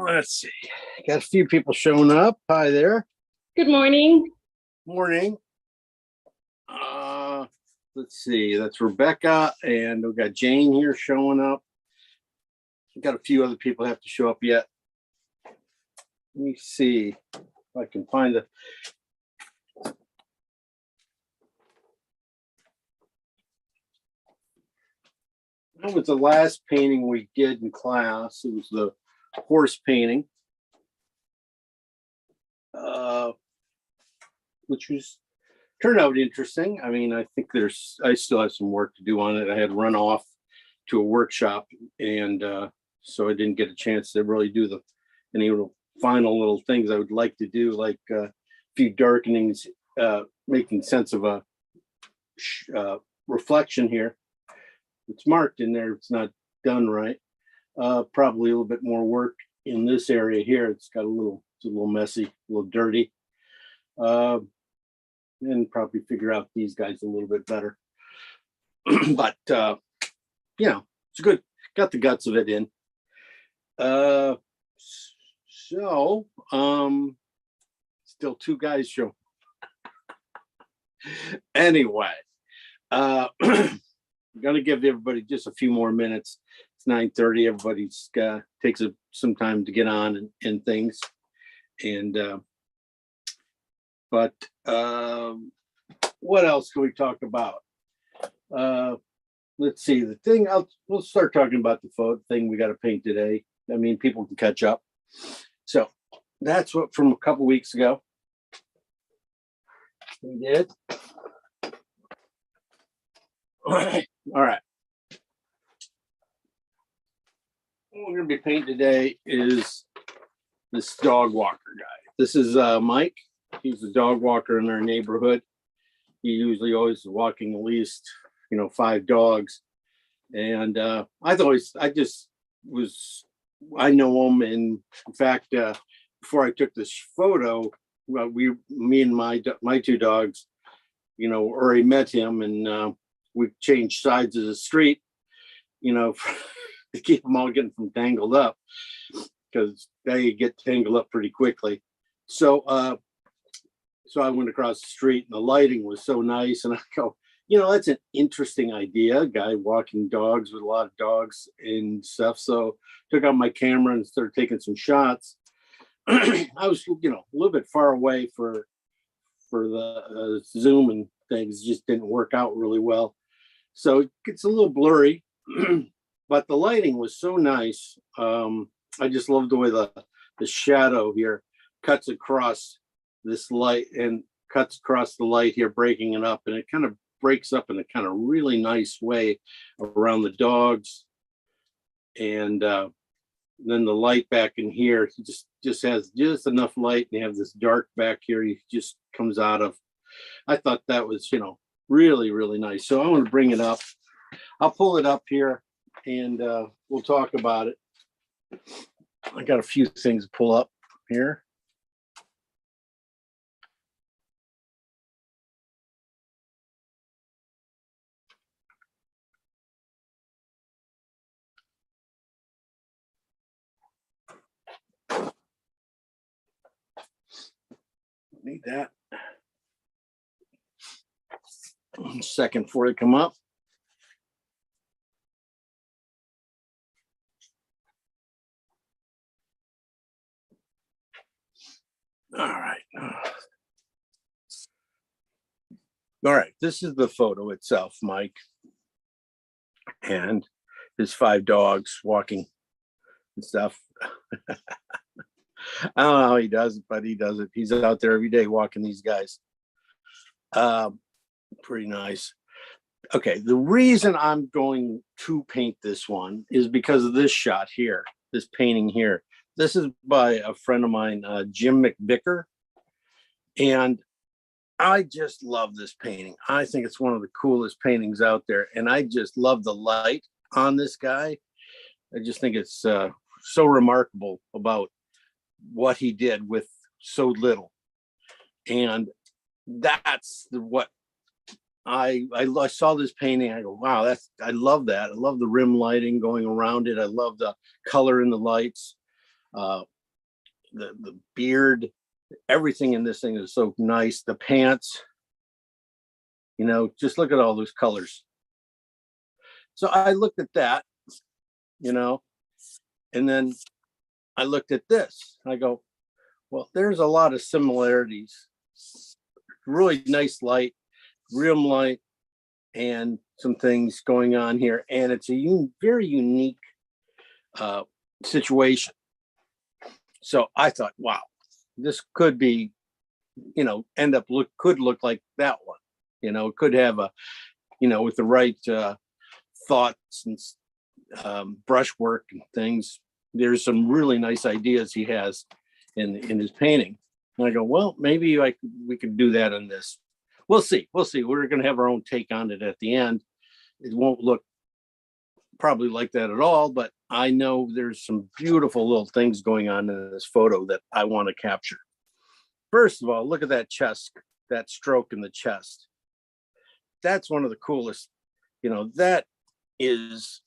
Let's see. Got a few people showing up. Hi there. Good morning. Morning. Uh, let's see. That's Rebecca, and we've got Jane here showing up. We've got a few other people have to show up yet. Let me see if I can find the. That was the last painting we did in class. It was the horse painting, which was turned out interesting. I mean, I think I still have some work to do on it. I had run off to a workshop, and so I didn't get a chance to really do any little final little things I would like to do, like a few darkenings, making sense of a reflection here. It's marked in there. It's not done right. Probably a little bit more work in this area here. It's a little messy, a little dirty. And probably figure out these guys a little bit better. But it's good. Got the guts of it in. Still two guys show. Anyway, I'm gonna give everybody just a few more minutes. It's 9:30. Everybody's takes some time to get on and things. And but what else can we talk about? Let's see. We'll start talking about the photo thing we got to paint today. I mean, people can catch up. So that's what from a couple weeks ago we did. All right. What we're going to be painting today is this dog walker guy. This is Mike. He's a dog walker in our neighborhood. He usually always is walking at least, 5 dogs. And I know him. And in fact, before I took this photo, well, me and my 2 dogs, already met him, and we changed sides of the street, to keep them all getting from tangled up, because they get tangled up pretty quickly. So I went across the street, and the lighting was so nice, and I go, that's an interesting idea, a guy walking dogs with a lot of dogs and stuff. So took out my camera and started taking some shots. I was, a little bit far away for the zoom, and things just didn't work out really well. So it gets a little blurry, but the lighting was so nice. I just love the way the shadow here cuts across this light and cuts across the light here, breaking it up, and it kind of breaks up in a kind of really nice way around the dogs. And then the light back in here, he just has just enough light, and you have this dark back here he just comes out of. I thought that was, really, really nice. So I want to bring it up. I'll pull it up here, and we'll talk about it. I got a few things to pull up here. Need that. 1 second for it to come up. All right. All right. This is the photo itself, Mike, and his 5 dogs walking and stuff. I don't know how he does it, but he does it. He's out there every day walking these guys. Pretty nice. Okay, the reason I'm going to paint this one is because of this shot here, this painting here. This is by a friend of mine, Jim McVicker. And I just love this painting. I think it's one of the coolest paintings out there. And I just love the light on this guy. I just think it's so remarkable about what he did with so little. And that's what I saw this painting. I go, wow, I love that. I love the rim lighting going around it. I love the color in the lights. Uh, the beard, everything in this thing is so nice. The pants, just look at all those colors. So I looked at that, and then I looked at this. I go, well, there's a lot of similarities. Really nice light, rim light, and some things going on here. And it's a very unique situation. So I thought, wow, this could be, could look like that one. It could have with the right thoughts and brushwork and things. There's some really nice ideas he has in his painting. And I go, well, maybe we could do that in this. We'll see. We're going to have our own take on it at the end. It won't look probably like that at all, but I know there's some beautiful little things going on in this photo that I want to capture. First of all, look at that chest, that stroke in the chest. That's one of the coolest. That is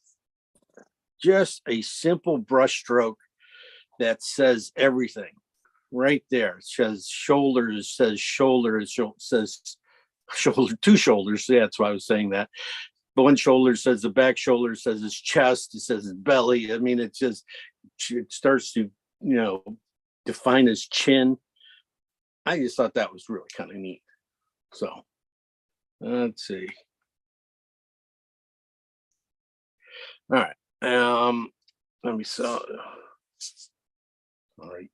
just a simple brush stroke that says everything right there. It says shoulders, says shoulder, two shoulders. Yeah, that's why I was saying that. But one shoulder says the back shoulder, says his chest, it says his belly. I mean, it starts to, define his chin. I just thought that was really kind of neat. So let's see. All right. Let me saw. All right.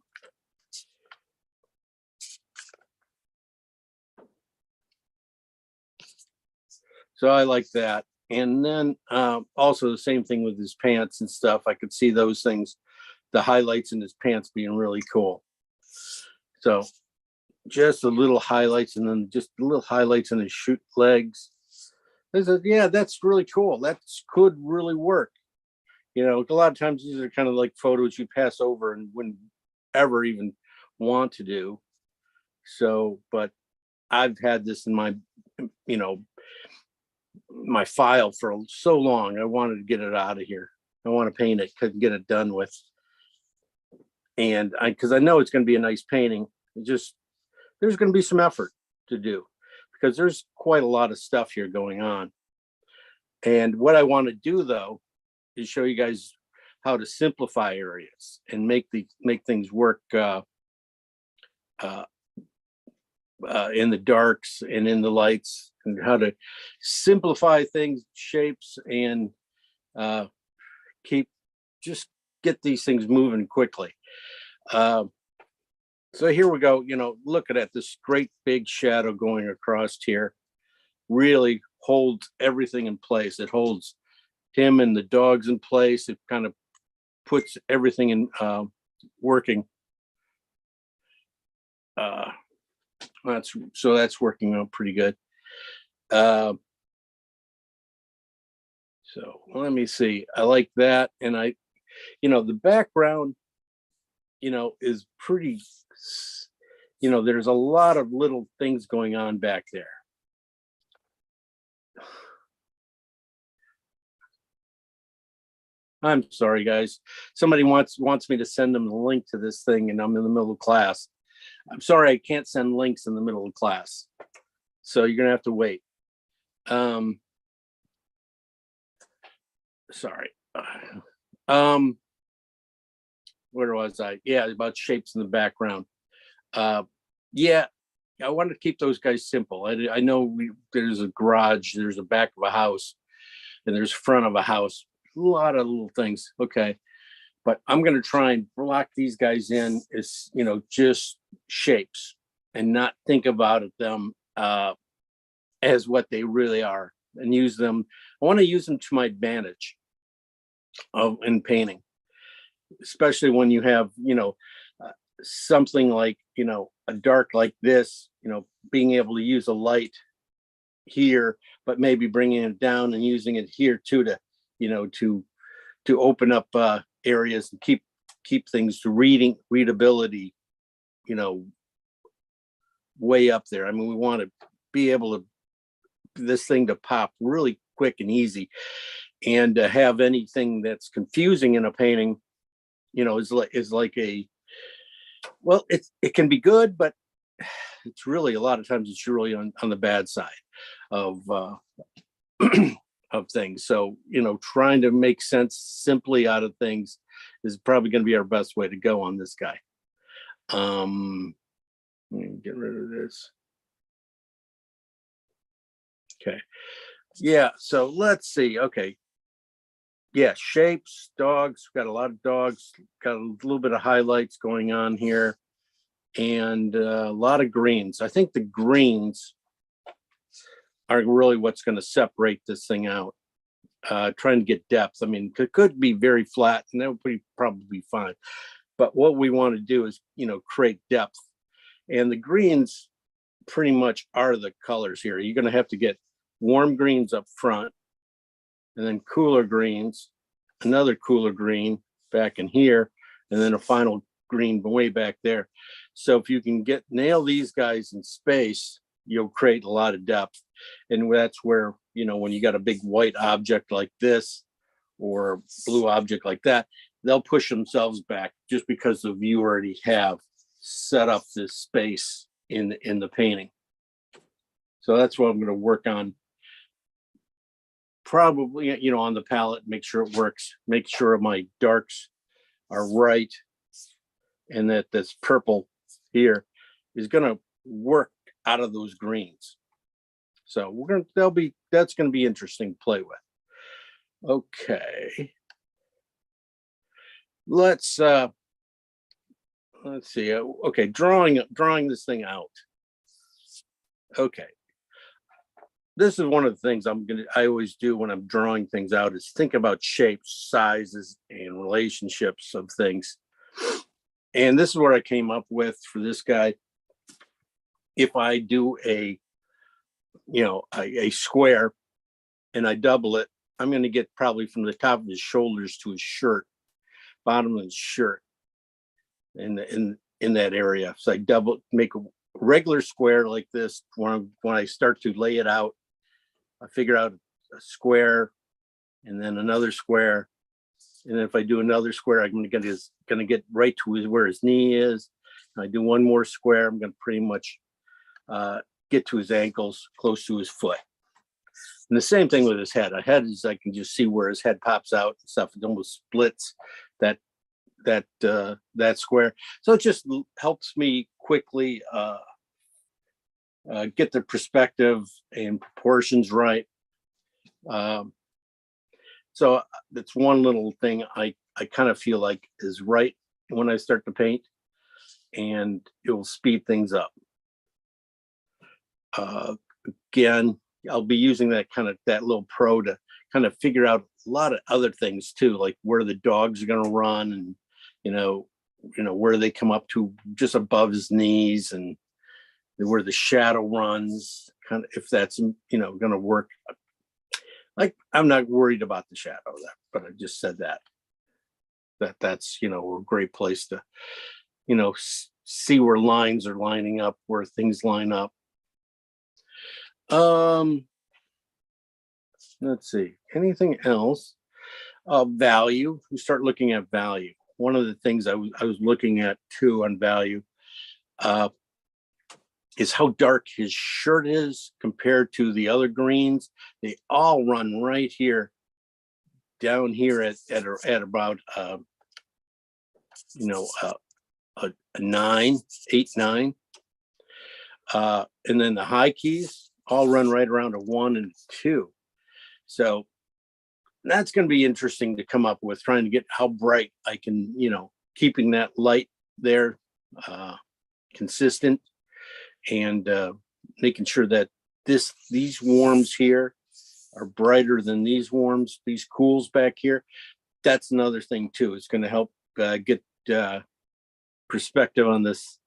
So I like that. And then also the same thing with his pants and stuff. I could see those things, the highlights in his pants being really cool. So just the little highlights, and then just the little highlights in his shoot legs. I said, yeah, that's really cool. That could really work. A lot of times these are kind of like photos you pass over and wouldn't ever even want to do. So, but I've had this in my, my file for so long. I wanted to get it out of here. I want to paint it, couldn't get it done with. And because I know it's going to be a nice painting. There's going to be some effort to do because there's quite a lot of stuff here going on. And what I want to do though is show you guys how to simplify areas and make things work in the darks and in the lights, and how to simplify things, shapes, and get these things moving quickly. So here we go. Look at this great big shadow going across here. Really holds everything in place. It holds him and the dogs in place. It kind of puts everything in working. That's working out pretty good. So let me see. I like that, and the background, is pretty. There's a lot of little things going on back there. I'm sorry, guys. Somebody wants me to send them the link to this thing, and I'm in the middle of class. I'm sorry, I can't send links in the middle of class. So you're gonna have to wait. Sorry. Where was I? Yeah, about shapes in the background. Yeah, I wanted to keep those guys simple. I know there's a garage, there's a back of a house, and there's front of a house. A lot of little things. Okay. But I'm going to try and block these guys in as, just shapes and not think about them as what they really are, and use them. I want to use them to my advantage in painting, especially when you have, something like, a dark like this, being able to use a light here, but maybe bringing it down and using it here too, to open up areas and keep things to readability, way up there. I mean, we want to be able to this thing to pop really quick and easy, and to have anything that's confusing in a painting is like a, well, it can be good, but it's really, a lot of times it's really on the bad side of of things. So, trying to make sense simply out of things is probably going to be our best way to go on this guy. Let me get rid of this. Okay. Yeah. So let's see. Okay. Yeah. Shapes, dogs, got a lot of dogs, got a little bit of highlights going on here, and a lot of greens. I think the greens are really what's going to separate this thing out. Trying to get depth. I mean, it could be very flat and that would probably be fine. But what we want to do is, create depth. And the greens pretty much are the colors here. You're going to have to get warm greens up front, and then cooler greens, another cooler green back in here, and then a final green way back there. So if you can nail these guys in space, you'll create a lot of depth. And that's where, when you got a big white object like this or blue object like that, they'll push themselves back just because of you already have set up this space in the painting. So that's what I'm going to work on. Probably, on the palette, make sure it works, make sure my darks are right, and that this purple here is going to work out of those greens. So that's going to be interesting to play with. Okay. Let's see. Okay, drawing this thing out. Okay. This is one of the things I always do when I'm drawing things out, is think about shapes, sizes, and relationships of things. And this is what I came up with for this guy. If I do a square and I double it, I'm going to get probably from the top of his shoulders to his shirt, bottom of his shirt, in that area. So I make a regular square like this. When I start to lay it out, I figure out a square and then another square. And then if I do another square, I'm going to get right to where his knee is. And I do one more square, I'm going to pretty much get to his ankles, close to his foot. And the same thing with his head. A head is, I can just see where his head pops out and stuff. It almost splits that square. So it just helps me quickly get the perspective and proportions right. So that's one little thing I kind of feel like is right when I start to paint, and it will speed things up. Again, I'll be using that little pro to kind of figure out a lot of other things too, like where the dogs are going to run, and where they come up to just above his knees, and where the shadow runs, kind of, if that's going to work. Like, I'm not worried about the shadow of that, but I just said that's a great place to see where lines are lining up, where things line up. Let's see, anything else? Value. We start looking at value. One of the things I was looking at too on value is how dark his shirt is compared to the other greens. They all run right here, down here at about a 9, 8, 9. And then the high keys all run right around a 1 and 2. So that's going to be interesting to come up with, trying to get how bright I can, keeping that light there consistent, and making sure that these warms here are brighter than these warms, these cools back here. That's another thing too. It's going to help get perspective on this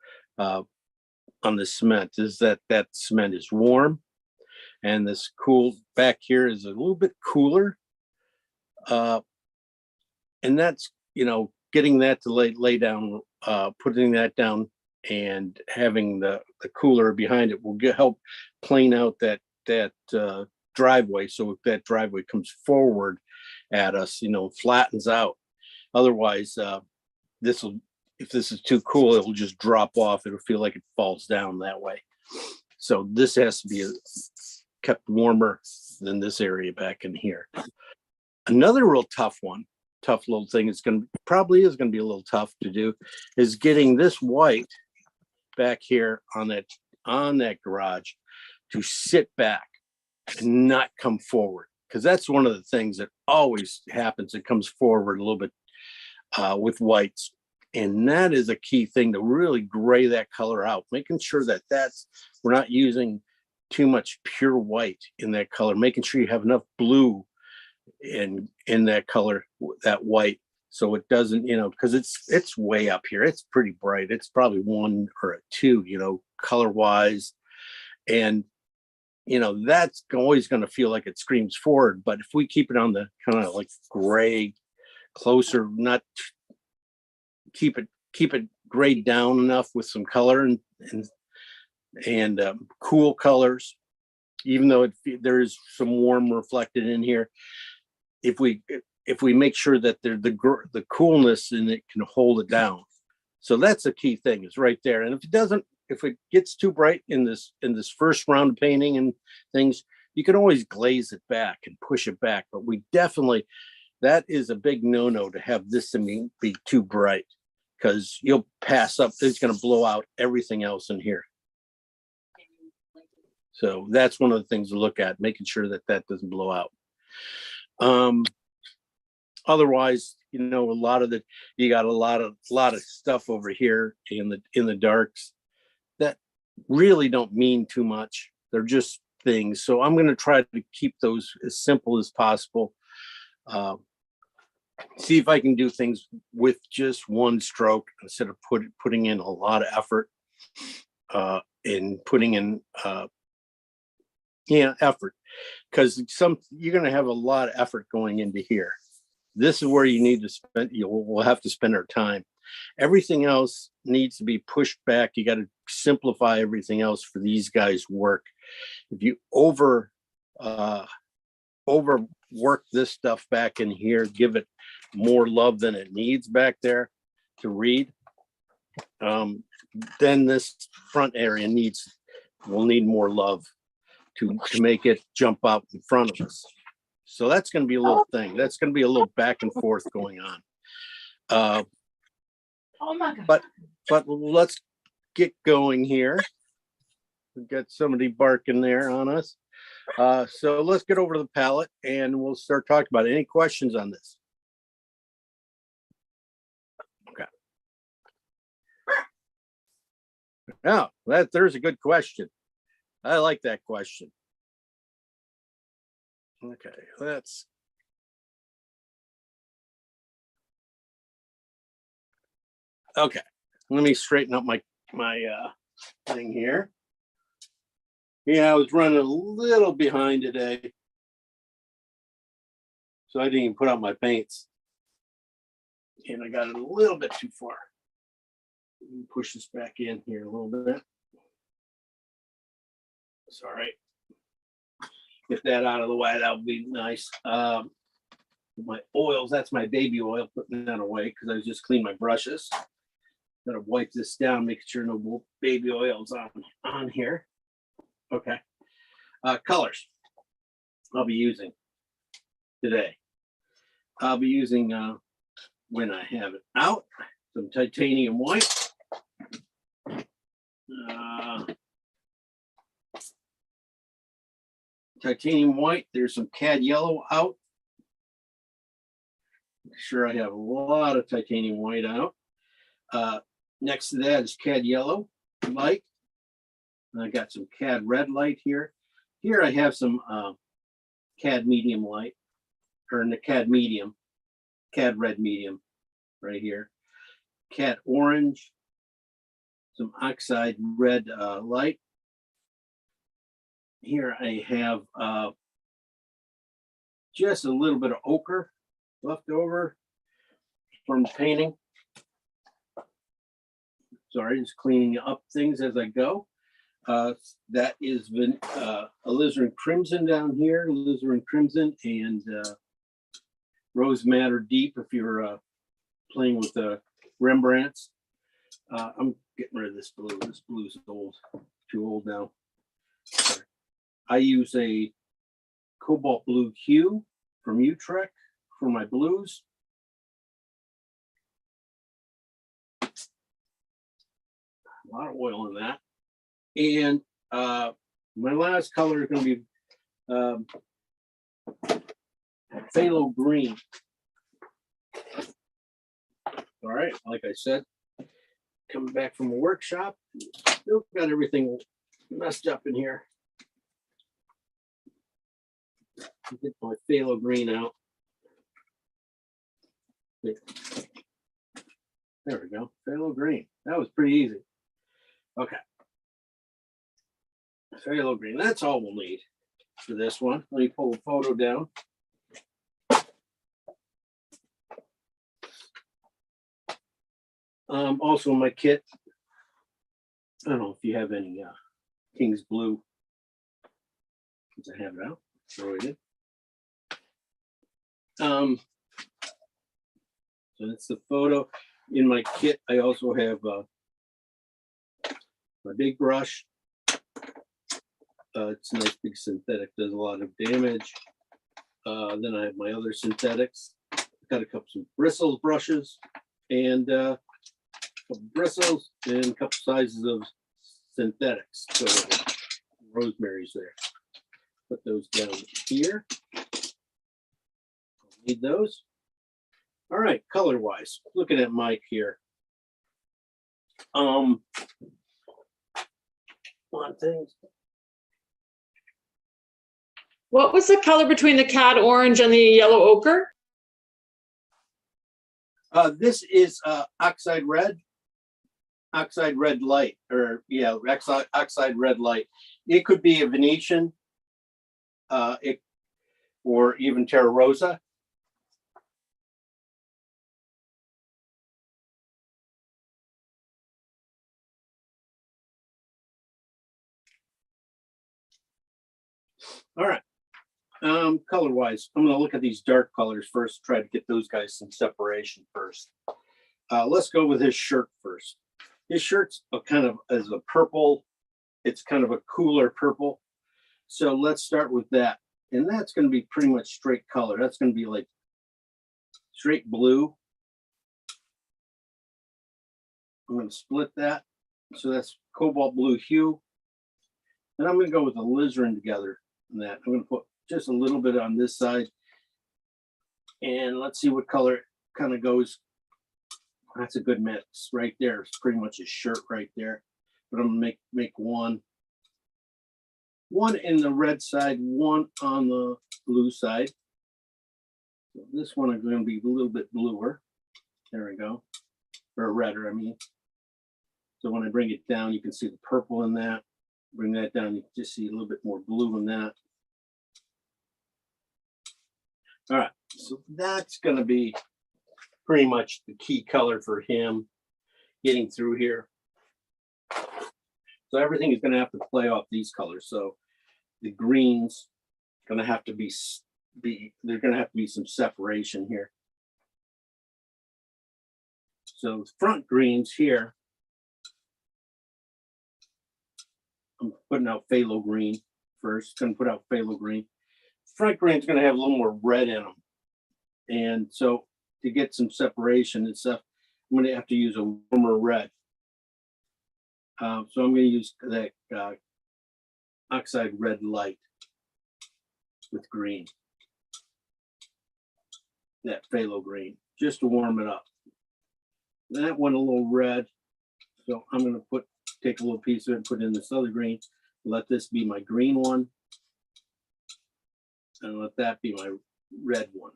cement, is that cement is warm, and this cool back here is a little bit cooler. And that's, getting that to lay down, putting that down, and having the cooler behind it will help plane out that driveway. So if that driveway comes forward at us, flattens out. Otherwise, this will, if this is too cool, it will just drop off. It'll feel like it falls down that way. So this has to be kept warmer than this area back in here. Another real tough little thing, it's going to probably is going to be a little tough to do, is getting this white back here on that garage to sit back and not come forward, because that's one of the things that always happens. It comes forward a little bit with whites, and that is a key thing to really gray that color out, making sure that we're not using too much pure white in that color, making sure you have enough blue in that color, that white, so it doesn't, because it's way up here. It's pretty bright. It's probably 1 or a 2, color wise, and that's always going to feel like it screams forward. But if we keep it on the kind of like gray, closer, not keep it grayed down enough with some color and cool colors, even though there is some warm reflected in here. If we make sure that the coolness in it can hold it down. So that's a key thing, is right there. And if it gets too bright in this first round of painting and things, you can always glaze it back and push it back. But that is a big no-no to have this be too bright, because you'll pass up. It's going to blow out everything else in here. So that's one of the things to look at, making sure that doesn't blow out. Otherwise, you got a lot of stuff over here in the darks that really don't mean too much. They're just things. So I'm going to try to keep those as simple as possible. See if I can do things with just one stroke instead of putting in a lot of effort in putting in effort, because you're going to have a lot of effort going into here. This is where you need to spend, we'll have to spend our time. Everything else needs to be pushed back. You got to simplify everything else for these guys' work. If you overwork this stuff back in here, give it more love than it needs back there to read, then this front area will need more love to make it jump out in front of us. So that's going to be a little thing. That's going to be a little back and forth going on. Oh my God. But let's get going here. We've got somebody barking there on us. So let's get over to the palette and we'll start talking about it. Any questions on this? Okay. Now, there's a good question. I like that question. Okay, let me straighten up my thing here. Yeah, I was running a little behind today, so I didn't even put out my paints, and I got it a little bit too far. Let me push this back in here a little bit. It's all right. Get that out of the way. That would be nice. My oils, that's my baby oil, putting that away because I was just cleaning my brushes. Gotta wipe this down, making sure no baby oils on here. Okay. Colors I'll be using today. I'll be using, when I have it out, some titanium white. Titanium white. There's some cad yellow out. Make sure I have a lot of titanium white out. Next to that is cad yellow light. And I got some cad red light here. Here I have some cad medium light, or in the cad red medium right here. Cad orange, some oxide red light. Here I have just a little bit of ochre left over from painting. Sorry, just cleaning up things as I go. That is alizarin crimson down here, alizarin crimson, and rose madder deep if you're playing with Rembrandts. I'm getting rid of this blue. This blue's old, too old now. Sorry. I use a cobalt blue hue from Utrecht for my blues. A lot of oil in that. And my last color is going to be phthalo green. All right, like I said, coming back from a workshop, still got everything messed up in here. Get my phthalo green out. There we go, phthalo green. That was pretty easy. Okay. Phthalo green, that's all we'll need for this one. Let me pull the photo down. Also in my kit, I don't know if you have any King's Blue. Since I have it out, throw it in. So that's the photo. In my kit, I also have my big brush. It's a nice big synthetic, does a lot of damage. Then I have my other synthetics. Got a couple some bristles brushes and a couple bristles and a couple sizes of synthetics. So rosemary's there. Put those down here. Need those. All right, color wise, looking at Mike here. One thing. What was the color between the cat orange and the yellow ochre? This is oxide red light, or yeah, oxide red light. It could be a Venetian, or even Terra Rosa. All right. Color wise, I'm going to look at these dark colors first, try to get those guys some separation first. Let's go with his shirt first. His shirt's a kind of as a purple. It's kind of a cooler purple. So let's start with that. And that's going to be pretty much straight color. That's going to be like straight blue. I'm going to split that. So that's cobalt blue hue. And I'm going to go with the alizarin together in that. I'm going to put just a little bit on this side. And let's see what color kind of goes. That's a good mix right there. It's pretty much a shirt right there. But I'm going to make one in the red side, one on the blue side. So this one is going to be a little bit bluer. There we go. Or redder, I mean. So when I bring it down, you can see the purple in that. Bring that down, you can just see a little bit more blue in that. All right, so that's going to be pretty much the key color for him getting through here. So everything is going to have to play off these colors. So the greens going to have to be there's going to have to be some separation here. So the front greens here, I'm putting out phthalo green first. Going to put out phthalo green. Front green is going to have a little more red in them, and so to get some separation and stuff, I'm going to have to use a warmer red. So I'm going to use that oxide red light with green, that phthalo green, just to warm it up. That one a little red, so I'm going to take a little piece of it and put in this other green. Let this be my green one, and let that be my red one.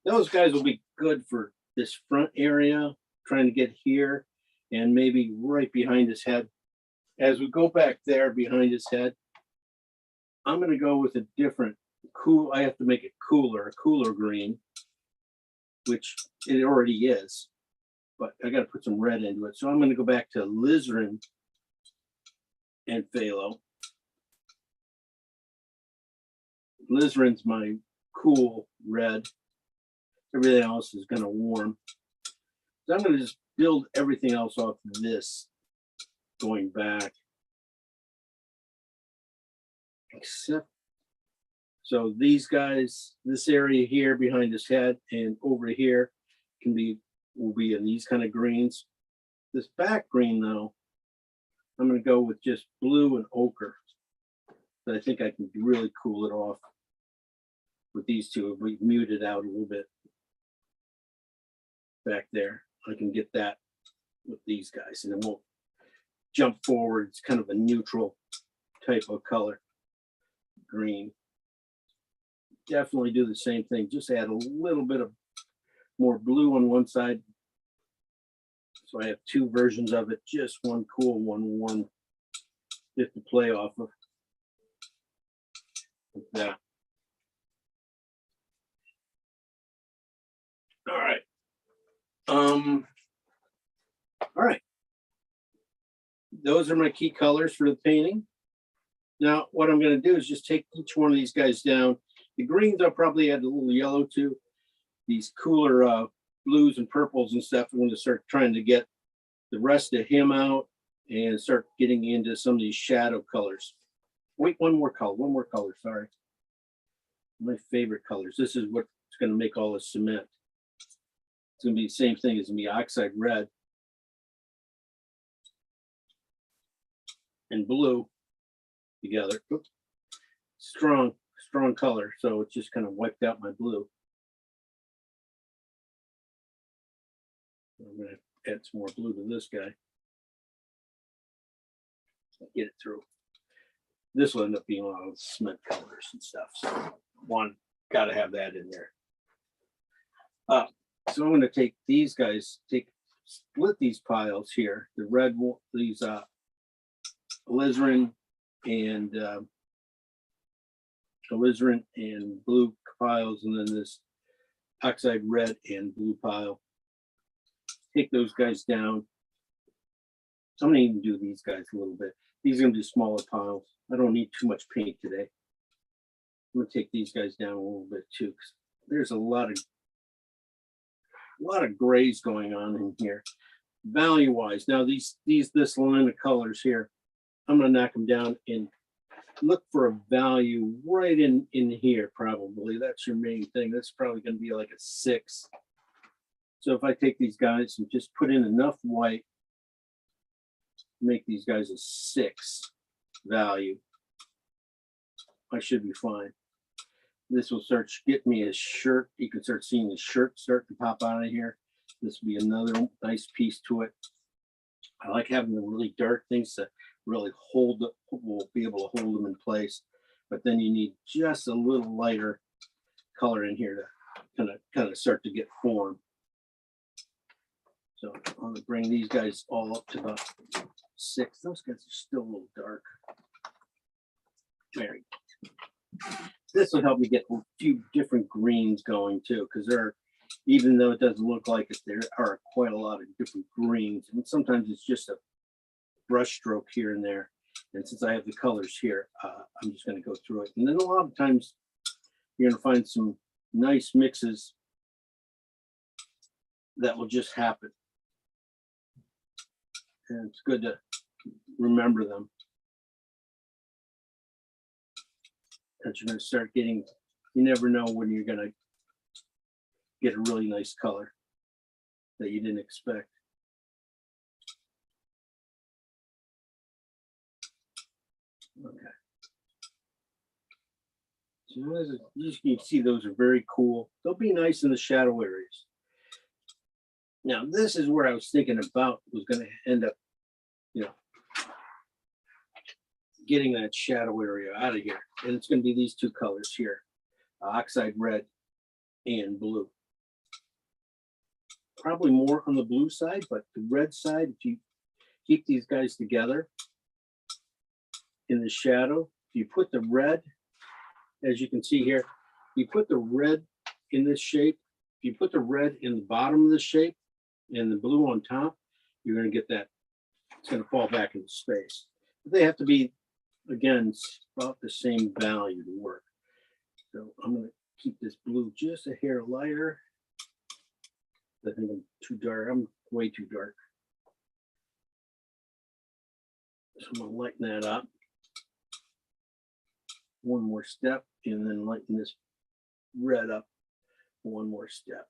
Those guys will be good for this front area, trying to get here, and maybe right behind his head. As we go back there behind his head, I'm going to go with a different I have to make it cooler, a cooler green, which it already is, but I got to put some red into it. So I'm going to go back to alizarin and phthalo. Alizarin's my cool red. Everything else is going to warm. So I'm gonna just build everything else off this going back. Except, so these guys, this area here behind his head and over here will be in these kind of greens. This back green though, I'm gonna go with just blue and ochre. But I think I can really cool it off with these two. If we mute it out a little bit back there, I can get that with these guys, and then we'll jump forward. It's kind of a neutral type of color, green. Definitely do the same thing. Just add a little bit of more blue on one side. So I have two versions of it, just one cool, one warm, just to play off of. Like that. All right. All right. Those are my key colors for the painting. Now, what I'm going to do is just take each one of these guys down. The greens I'll probably add a little yellow to. These cooler blues and purples and stuff. I'm going to start trying to get the rest of him out and start getting into some of these shadow colors. Wait, one more color, sorry. My favorite colors. This is what's going to make all the cement. It's going to be the same thing. It's going to be oxide red and blue together. Oops. Strong color. So it's just kind of wiped out my blue. I'm going to add some more blue to this guy. Get it through. This will end up being a lot of cement colors and stuff. So one, got to have that in there. So I'm going to take these guys, split these piles here. The red, these alizarin and blue piles, and then this oxide red and blue pile. Take those guys down. I'm going to even do these guys a little bit. These are going to be smaller piles. I don't need too much paint today. I'm going to take these guys down a little bit too, because there's a lot of grays going on in here. Value wise, now this line of colors here, I'm going to knock them down and look for a value right in here. Probably that's your main thing. That's probably going to be like a 6. So if I take these guys and just put in enough white, make these guys a 6 value, I should be fine. This will start get me a shirt. You can start seeing the shirt start to pop out of here. This will be another nice piece to it. I like having the really dark things to really will be able to hold them in place. But then you need just a little lighter color in here to kind of start to get form. So I'm going to bring these guys all up to about 6. Those guys are still a little dark. Very good. This will help me get a few different greens going too, because even though it doesn't look like it, there are quite a lot of different greens, and sometimes it's just a brush stroke here and there. And since I have the colors here, I'm just going to go through it. And then a lot of times you're going to find some nice mixes that will just happen. And it's good to remember them. That you're going to start getting, you never know when you're going to get a really nice color that you didn't expect. Okay. So as you can see, those are very cool. They'll be nice in the shadow areas. Now, this is where I was thinking about was going to end up, getting that shadow area out of here. And it's going to be these two colors here, oxide red and blue. Probably more on the blue side, but the red side, if you keep these guys together in the shadow, if you put the red, as you can see here, you put the red in this shape, if you put the red in the bottom of the shape and the blue on top, you're going to get that, it's going to fall back into space. But they have to be, again, about the same value to work. So I'm going to keep this blue just a hair lighter. I think I'm too dark. I'm way too dark. So I'm gonna lighten that up. One more step, and then lighten this red up one more step.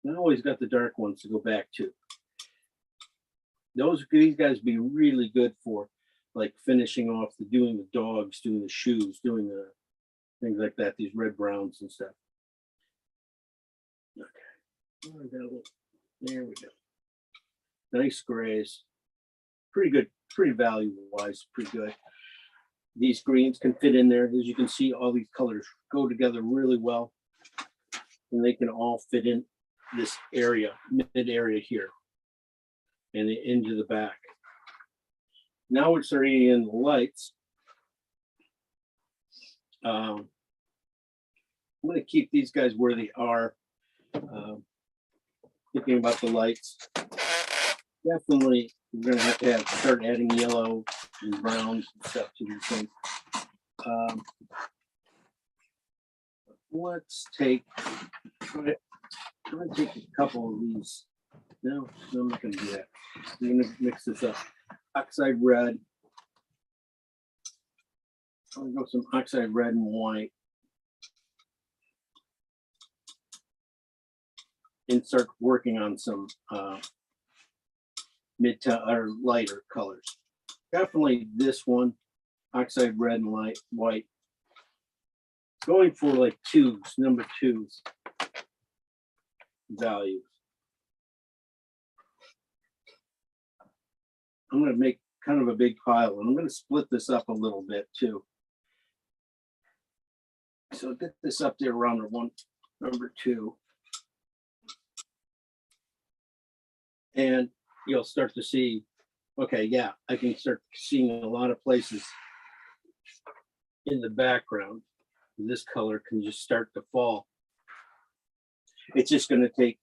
I always got the dark ones to go back to. These guys be really good for like finishing off doing the dogs, doing the shoes, doing the things like that, these red browns and stuff. Okay. Oh, I got a little, there we go. Nice grays. Pretty good, pretty value wise, pretty good. These greens can fit in there. As you can see, all these colors go together really well. And they can all fit in this area, mid area here. And into the back. Now we're starting in the lights. I'm going to keep these guys where they are. Thinking about the lights. Definitely, we're going to have to start adding yellow and browns and stuff to these things. Let's take, try to take a couple of these. No, I'm not going to do that. I'm going to mix this up. Oxide red. I'm going to go some oxide red and white. And start working on some mid to or lighter colors. Definitely this one, oxide red and light white. Going for like twos, number twos values. I'm going to make kind of a big pile, and I'm going to split this up a little bit too. So get this up there around the one, number two. And you'll start to see, okay, yeah, I can start seeing a lot of places in the background. This color can just start to fall. It's just going to take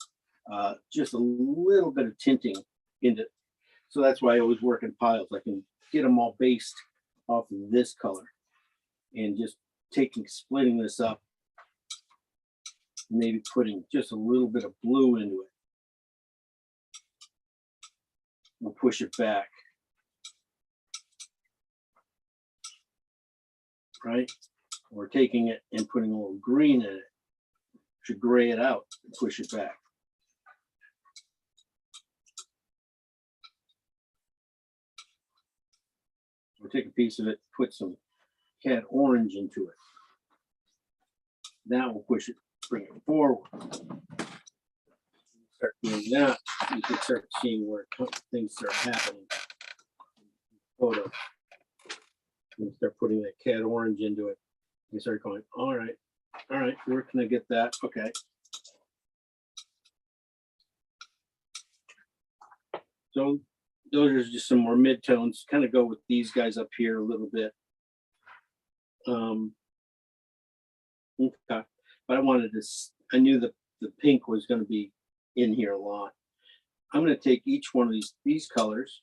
just a little bit of tinting into. So that's why I always work in piles. I can get them all based off of this color and just splitting this up, maybe putting just a little bit of blue into it. We'll push it back. Right? We're taking it and putting a little green in it to gray it out and push it back. We'll take a piece of it, put some cat orange into it. Now we'll push it, bring it forward. Start doing that, you can start seeing where things start happening. Photo. And start putting that cat orange into it. You start going, all right, where can I get that? Okay. So those are just some more mid-tones, kind of go with these guys up here a little bit. Okay. But I wanted this, I knew that the pink was going to be in here a lot. I'm going to take each one of these colors,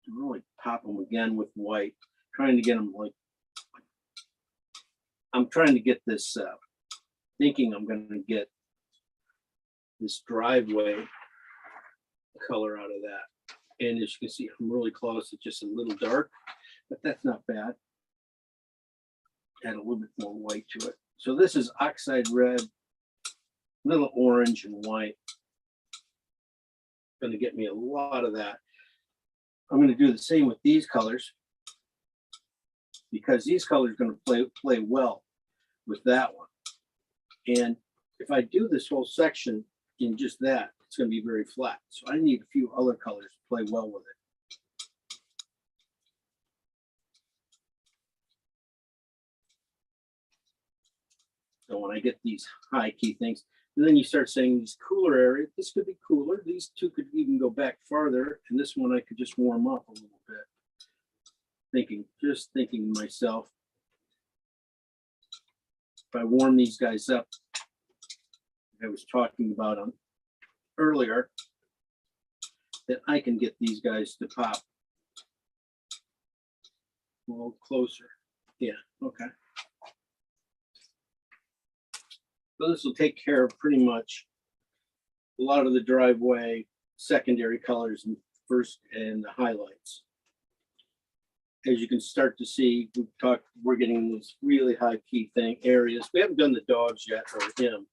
really pop them again with white, trying to get them like, I'm trying to get this, thinking I'm going to get this driveway color out of that. And as you can see, I'm really close. It's just a little dark, but that's not bad. Add a little bit more white to it. So this is oxide red, little orange and white. Going to get me a lot of that. I'm going to do the same with these colors because these colors are going to play well with that one. And if I do this whole section in just that, it's going to be very flat. So I need a few other colors to play well with it. So when I get these high key things, and then you start saying these cooler areas, this could be cooler. These two could even go back farther. And this one I could just warm up a little bit. Just thinking to myself, if I warm these guys up, I was talking about them earlier, that I can get these guys to pop a little closer. Yeah, okay. So this will take care of pretty much a lot of the driveway, secondary colors and first and the highlights. As you can start to see, we're getting these really high key thing areas. We haven't done the dogs yet or him.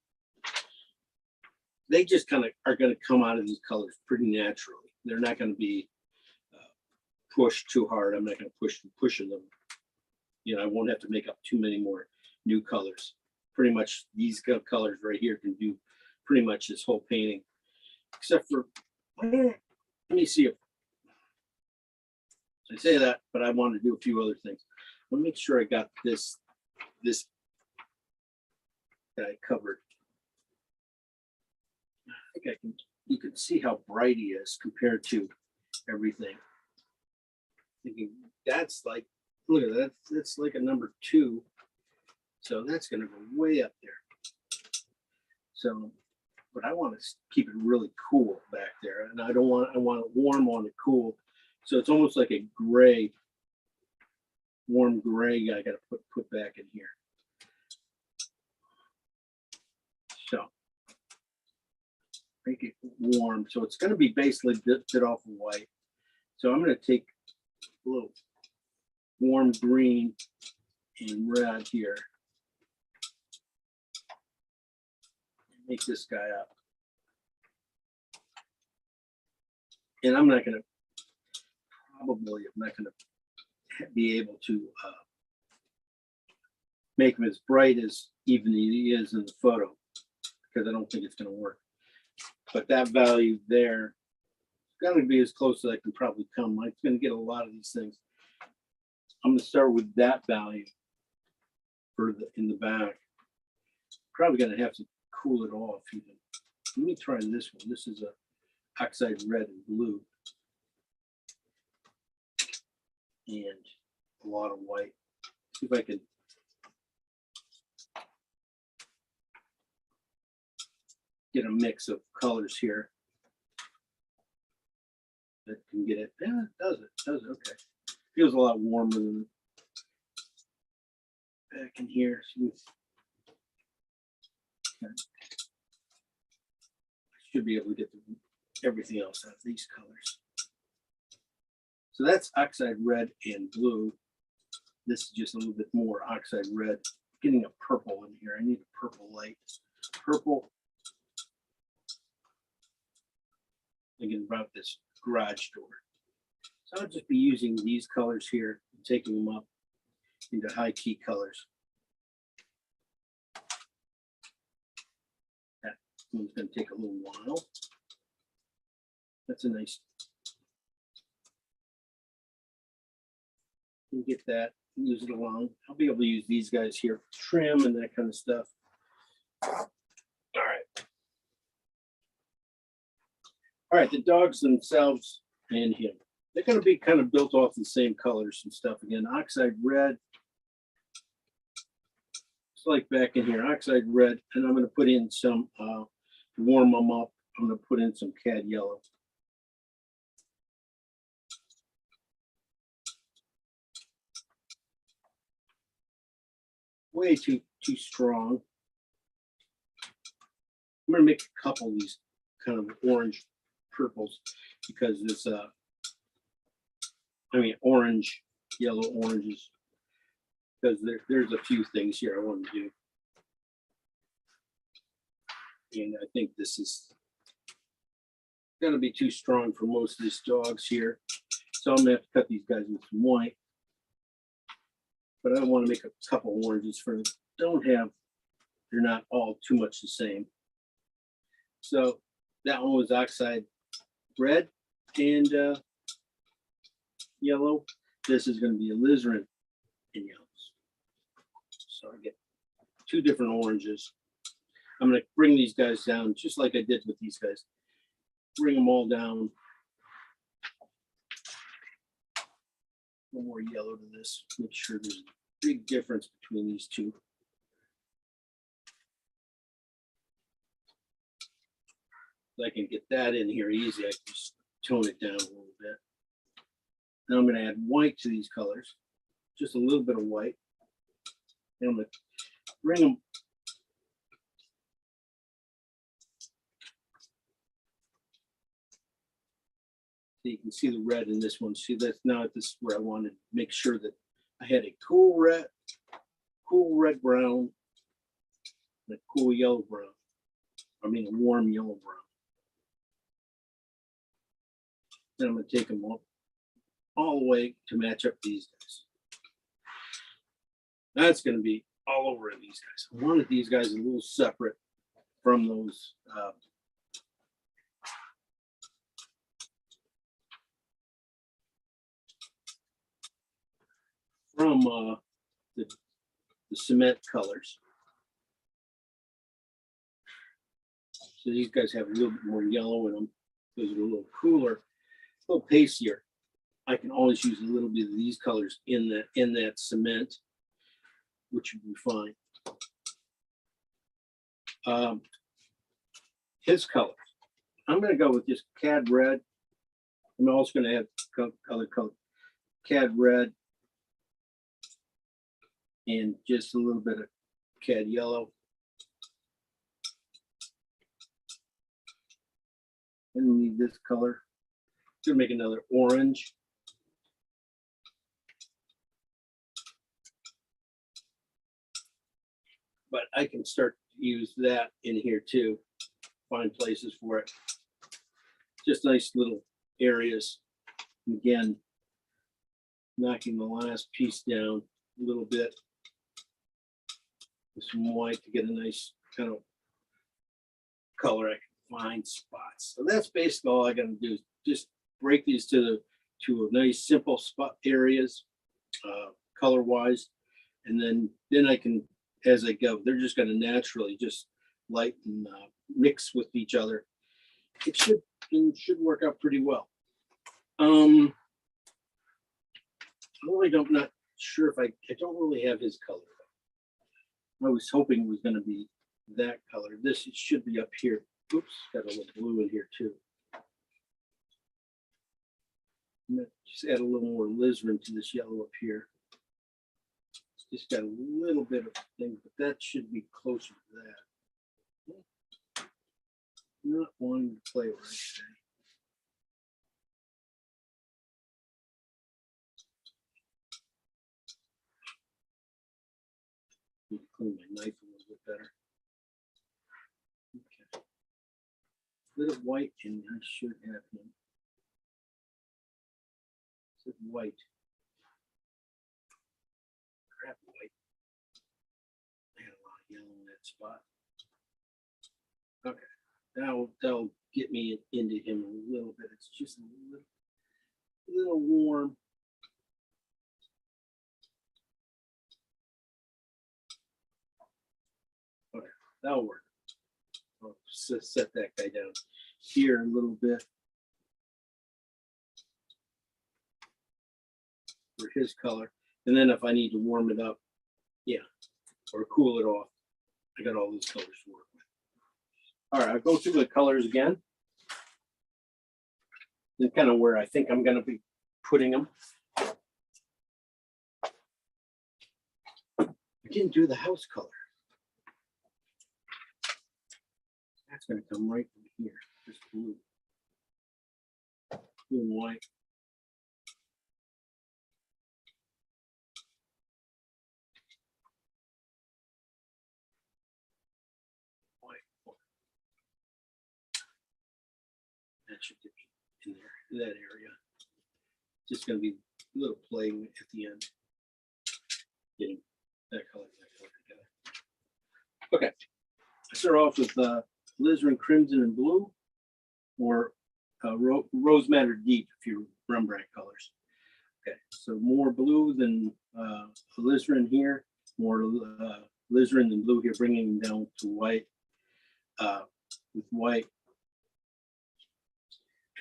They just kind of are going to come out of these colors pretty naturally. They're not going to be pushed too hard. I'm not going to pushing them. You know, I won't have to make up too many more new colors. Pretty much these colors right here can do pretty much this whole painting, except for, let me see if I say that, but I want to do a few other things. Let me make sure I got this that I covered. I think you can see how bright he is compared to everything. Thinking that's like, look at that, that's like a number 2. So that's going to go way up there. So, but I want to keep it really cool back there. And I want it warm on it cool. So it's almost like a gray, warm gray I got to put back in here. So make it warm. So it's going to be basically bit off of white. So I'm going to take a little warm green and red here. Make this guy up. And I'm not going to be able to make him as bright as even he is in the photo, because I don't think it's going to work. But that value there is going to be as close as I can probably come. I'm going to get a lot of these things. I'm going to start with that value for in the back. Probably going to have to cool it off even. Let me try this one. This is a oxide red and blue. And a lot of white. See if I can get a mix of colors here that can get it. Yeah, it does it. Does it. Okay. Feels a lot warmer than back in here. Okay. I should be able to get everything else out of these colors. So that's oxide red and blue. This is just a little bit more oxide red. Getting a purple in here. I need a purple light. Purple. Thinking about this garage door. So I'll just be using these colors here and taking them up into high key colors. That one's going to take a little while. That's a nice. Get that, use it along. I'll be able to use these guys here for trim and that kind of stuff. All right, the dogs themselves and him, they're going to be kind of built off the same colors and stuff. Again, oxide red, it's like back in here, oxide red, and I'm going to put in some to warm them up. I'm going to put in some cad yellow. Way too strong. I'm going to make a couple of these kind of orange purples because it's orange, yellow oranges, because there's a few things here I want to do. And I think this is going to be too strong for most of these dogs here. So I'm going to have to cut these guys with some white. But I want to make a couple oranges for them. They're not all too much the same. So that one was oxide red and yellow. This is going to be alizarin in yellows. So I get 2 different oranges. I'm going to bring these guys down just like I did with these guys. Bring them all down. One more yellow to this. Make sure there's a big difference between these two. I can get that in here easy. I can just tone it down a little bit. Now I'm going to add white to these colors, just a little bit of white. And I'm going to bring them You can see the red in this one. See, that's now this is where I wanted to make sure that I had a cool red brown, and a cool yellow brown. I mean, a warm yellow brown. Then I'm going to take them all the way to match up these guys. That's going to be all over these guys. I wanted these guys a little separate from those. From the cement colors. So these guys have a little bit more yellow in them. Those are a little cooler, a little pastier. I can always use a little bit of these colors in that cement, which would be fine. His colors. I'm going to go with just cad red. I'm also going to have color cad red and just a little bit of cad yellow. And need this color. Gonna make another orange. But I can start to use that in here too. Find places for it. Just nice little areas. And again, knocking the last piece down a little bit with some white to get a nice kind of color. I can find spots. So that's basically all I got to do is just break these to a nice simple spot areas, color wise, and then I can, as I go, they're just going to naturally just light and mix with each other. It should work out pretty well. I'm not sure if I don't really have his color. I was hoping it was going to be that color. This it should be up here. Oops, got a little blue in here too. Just add a little more alizarin to this yellow up here. Just got a little bit of thing, but that should be closer to that. Not wanting to play right today. Need to clean my knife a little bit better. Okay. Little white, and I should have him. It's white. Crap, white. I had a lot of yellow in that spot. Okay, that'll get me into him a little bit. It's just a little warm. Okay, that'll work. I'll set that guy down here a little bit for his color. And then if I need to warm it up, yeah, or cool it off, I got all those colors to work with. All right, I'll go through the colors again. And kind of where I think I'm going to be putting them. I didn't do the house color. That's going to come right from here. Just blue. Blue and white. That should get me in there, in that area. Just going to be a little playing at the end. Getting that color together. Okay. I start off with alizarin crimson and blue, or rose madder deep if you're Rembrandt colors. Okay, so more blue than alizarin here, more alizarin than blue here, bringing them down to white with white.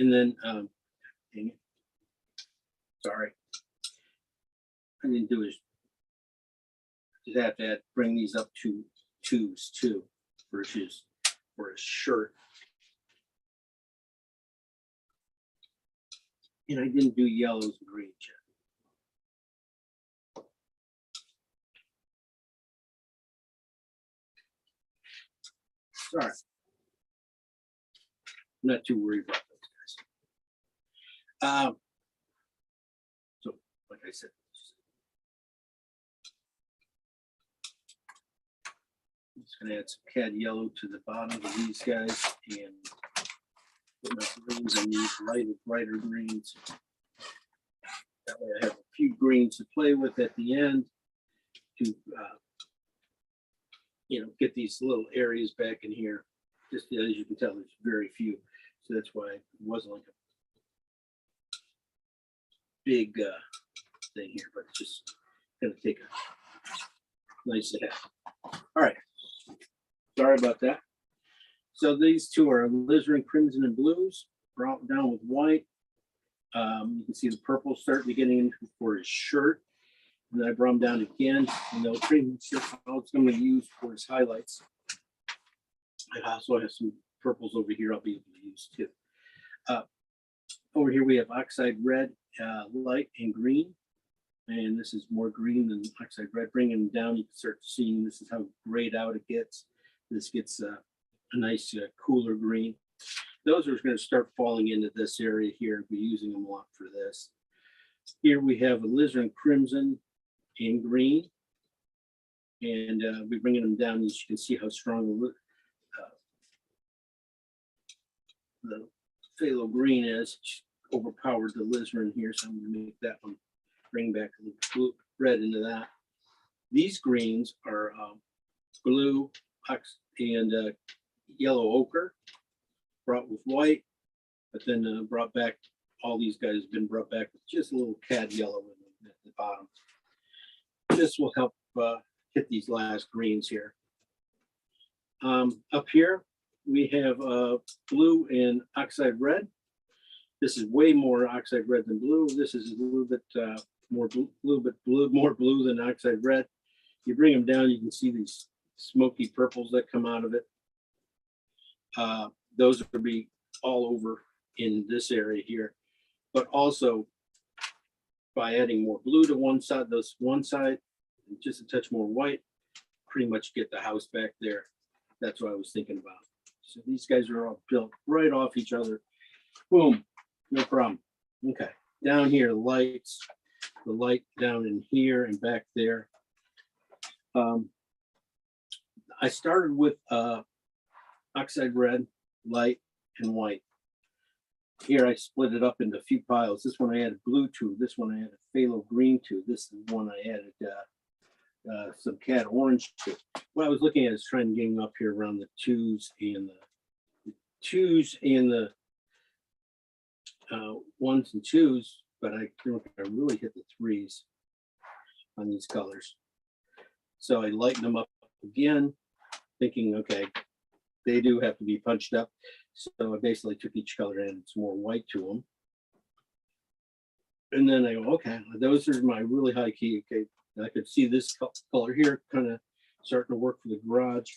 And then, dang it. Sorry. I didn't do is just have to bring these up to 2s too, versus for a shirt. And I didn't do yellows and greens yet. Sorry. I'm not too worried about those So, like I said, I'm just gonna add some cad yellow to the bottom of these guys and put my greens on these lighter greens. That way I have a few greens to play with at the end to, get these little areas back in here. Just as you can tell, there's very few. So that's why it wasn't like a big thing here, but it's just gonna take a nice to have. All right, sorry about that. So these two are alizarin crimson and blues, brought down with white. You can see the purple starting to get in for his shirt. And then I brought them down again, and they'll pretty much how it's going to use for his highlights. I also have some purples over here I'll be able to use too. Over here we have oxide red, light, and green. And this is more green than oxide red. Bringing them down, you can start seeing this is how grayed out it gets. This gets a nice cooler green. Those are going to start falling into this area here. We're using them a lot for this. Here we have alizarin crimson and green. And we're bringing them down. As you can see how strong the phthalo green is. Overpowered the alizarin here. So I'm going to make that one, bring back the blue, red into that. These greens are blue and yellow ochre, brought with white, but then brought back, all these guys have been brought back with just a little cad yellow at the bottom. This will help hit these last greens here. Up here, we have blue and oxide red. This is way more oxide red than blue. This is a little bit more blue than oxide red. You bring them down, you can see these smoky purples that come out of it. Those will be all over in this area here, but also by adding more blue to one side, and just a touch more white, pretty much get the house back there. That's what I was thinking about. So these guys are all built right off each other. Boom, no problem. Okay, down here, lights, the light down in here and back there. I started with oxide red, light, and white. Here I split it up into a few piles. This one I added blue to. This one I added phthalo green to. This is one I added some cad orange to. What I was looking at is trying to get them up here around the twos and the ones and twos, but I really hit the threes on these colors. So I lighten them up again, thinking, okay, they do have to be punched up. So I basically took each color and added some more white to them. And then I go, okay, those are my really high key. Okay, I could see this color here kind of starting to work for the garage.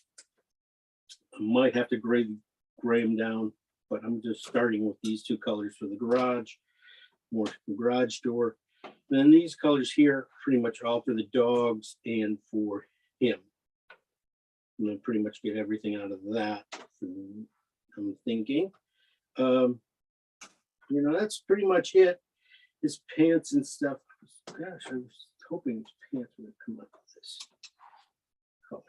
I might have to gray them down, but I'm just starting with these two colors for the garage, more garage door. And then these colors here, pretty much all for the dogs and for him. And then pretty much get everything out of that. I'm thinking, that's pretty much it. His pants and stuff. Gosh, I was hoping his pants would come up with this color.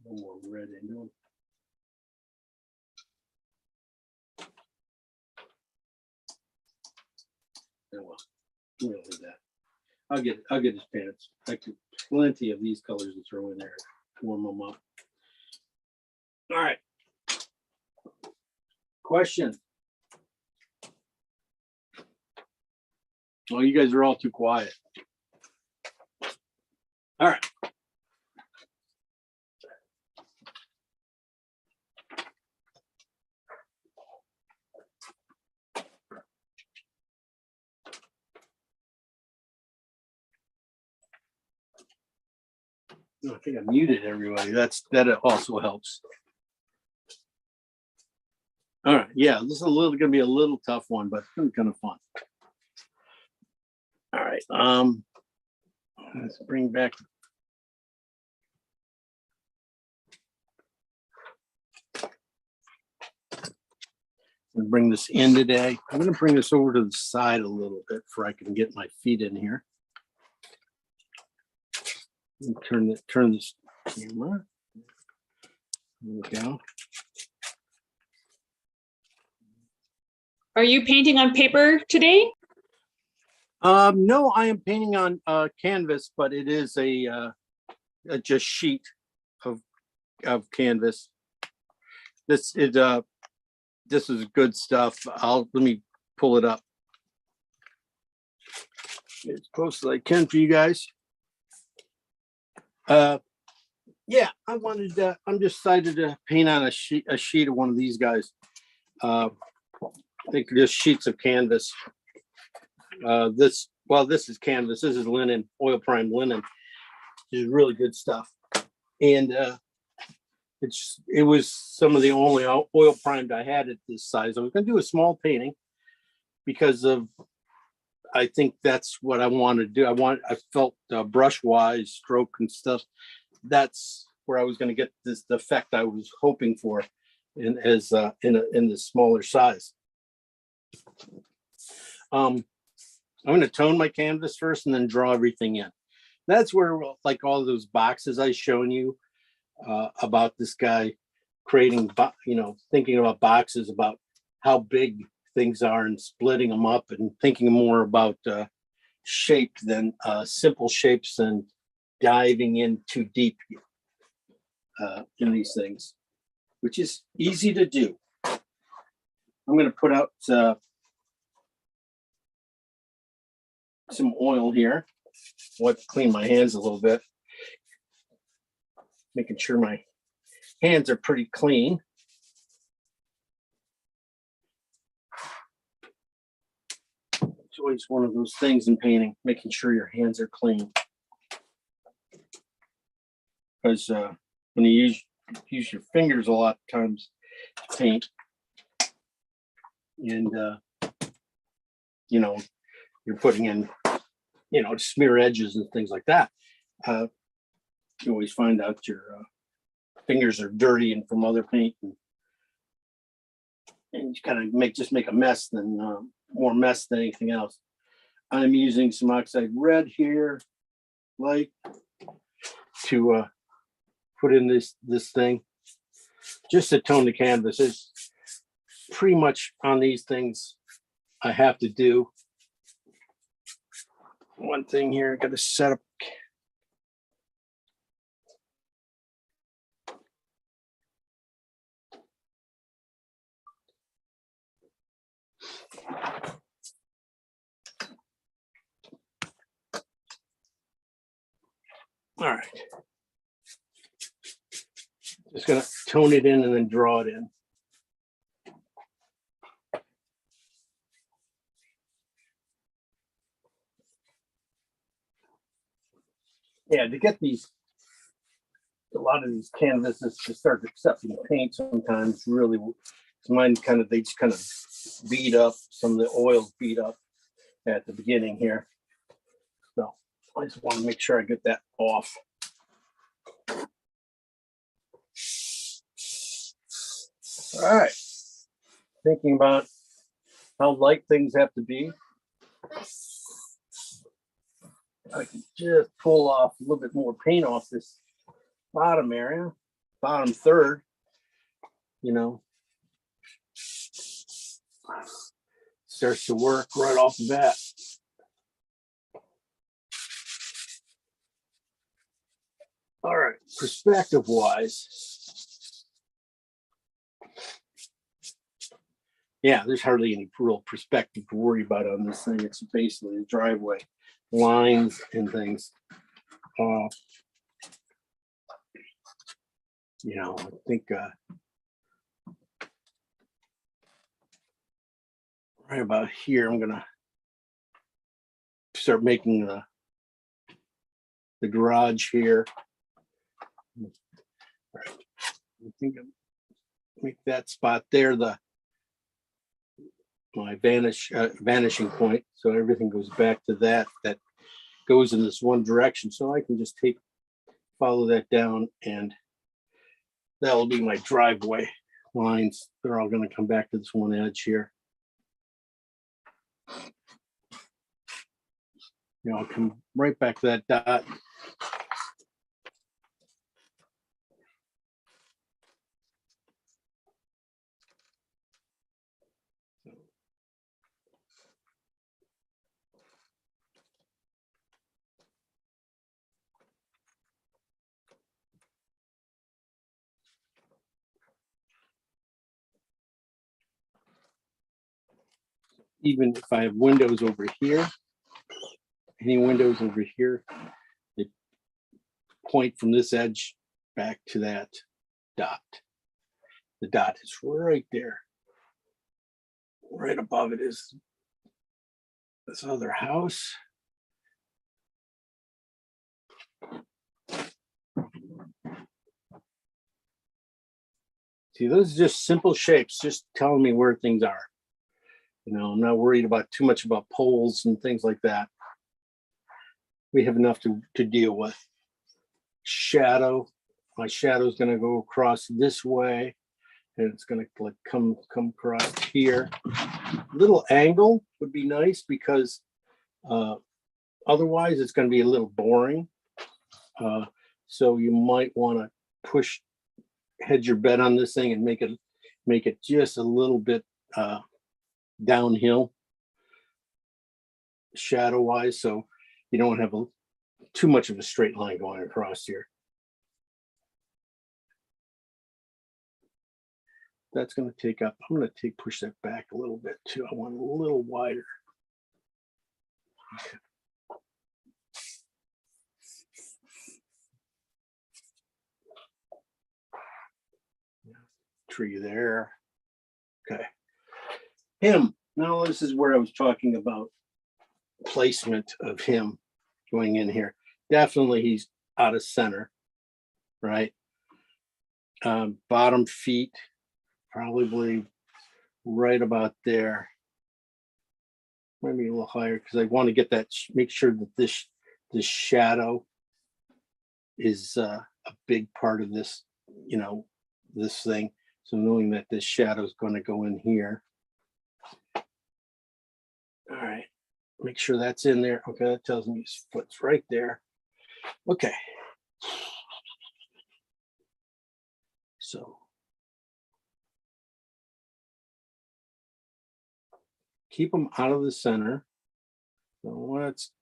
A little more red into them. Oh well, we'll do that. I'll get his pants. I could plenty of these colors to throw in there, warm them up. All right. Question. Well, you guys are all too quiet. All right. I think I muted everybody. That also helps. All right, yeah, this is going to be a little tough one, but it's kind of fun. All right, let's bring back. And bring this in today. I'm going to bring this over to the side a little bit before I can get my feet in here. And turn this camera. There we go. Are you painting on paper today? No, I am painting on canvas, but it is a just sheet of canvas. This is good stuff. Let me pull it up as close as I can for you guys. Yeah, I'm just excited to paint on a sheet of one of these guys. I think just sheets of canvas. This is canvas. This is linen, oil prime linen. This is really good stuff. And it was some of the only oil primed I had at this size. I was going to do a small painting because I think that's what I want to do. I felt brush wise, stroke and stuff. That's where I was going to get the effect I was hoping for in the smaller size. I'm going to tone my canvas first and then draw everything in. That's where, like all those boxes I shown you about this guy creating, thinking about boxes, about how big things are and splitting them up and thinking more about shape than simple shapes and diving in too deep in these things, which is easy to do. I'm going to put out some oil here. I want to clean my hands a little bit, making sure my hands are pretty clean. It's always one of those things in painting, making sure your hands are clean. Because when you use your fingers a lot of times to paint, and you're putting in, smear edges and things like that. You always find out your fingers are dirty and from other paint, and you kind of make a mess, more mess than anything else. I'm using some oxide red here, light, to put in this thing, just to tone the canvas. It's pretty much on these things I have to do. One thing here, I got to set up. All right. Just gonna tone it in and then draw it in. Yeah, to get a lot of these canvases to start accepting paint sometimes really, mine they just kind of beat up, some of the oils beat up at the beginning here. So I just want to make sure I get that off. All right, thinking about how light things have to be. I can just pull off a little bit more paint off this bottom area, bottom third, starts to work right off the bat. All right, perspective wise. Yeah, there's hardly any real perspective to worry about on this thing. It's basically a driveway, lines and things. I think right about here, I'm gonna start making the garage here. All right. I think I'll make that spot there my vanishing point, so everything goes back to that goes in this one direction. So I can just follow that down, and that'll be my driveway lines, they're all gonna come back to this one edge here. You know, I'll come right back to that dot. Even if I have windows over here, any windows over here, they point from this edge back to that dot. The dot is right there. Right above it is this other house. See, those are just simple shapes, just telling me where things are. You know, I'm not worried about too much about poles and things like that. We have enough to deal with. Shadow, my shadow is going to go across this way, and it's going to like come across here. Little angle would be nice because otherwise it's going to be a little boring. So you might want to hedge your bet on this thing and make it just a little bit downhill shadow wise, so you don't have too much of a straight line going across here. That's going to take up, I'm going to push that back a little bit too. I want a little wider. Okay. Tree there. Okay. Him. Now this is where I was talking about placement of him going in here. Definitely he's out of center, right? Bottom feet, probably right about there. Maybe a little higher because I want to get that, make sure that this shadow is a big part of this, you know, this thing. So knowing that this shadow is going to go in here. All right, make sure that's in there. Okay, that tells me his foot's right there. Okay. So keep him out of the center. So let's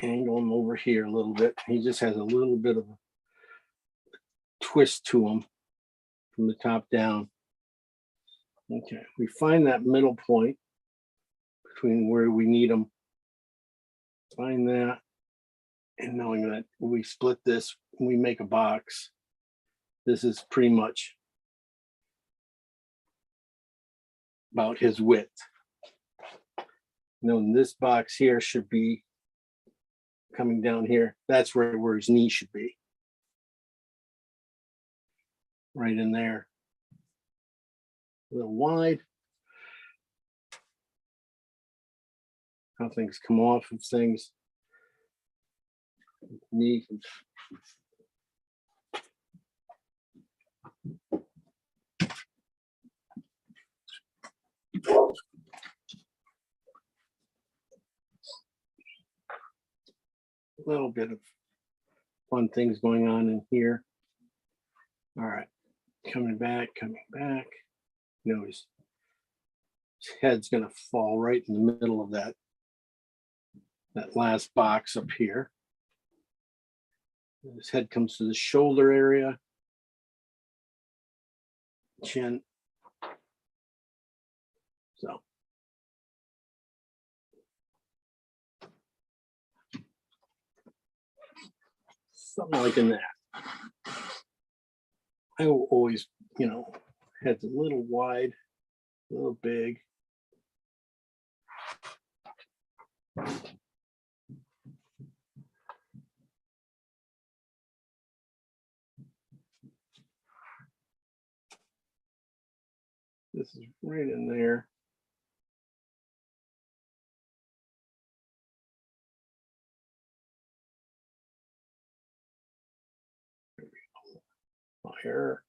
angle him over here a little bit. He just has a little bit of a twist to him from the top down. Okay, we find that middle point between where we need them. Find that, and knowing that when we split this, we make a box. This is pretty much about his width. Now this box here should be coming down here. That's where his knee should be. Right in there. A little wide. How things come off of things. Knee. A little bit of fun things going on in here. All right, coming back. You know, his head's gonna fall right in the middle of that last box up here. His head comes to the shoulder area, chin. So something like in that. I will always, you know, head's a little wide, a little big. This is right in there. Fire.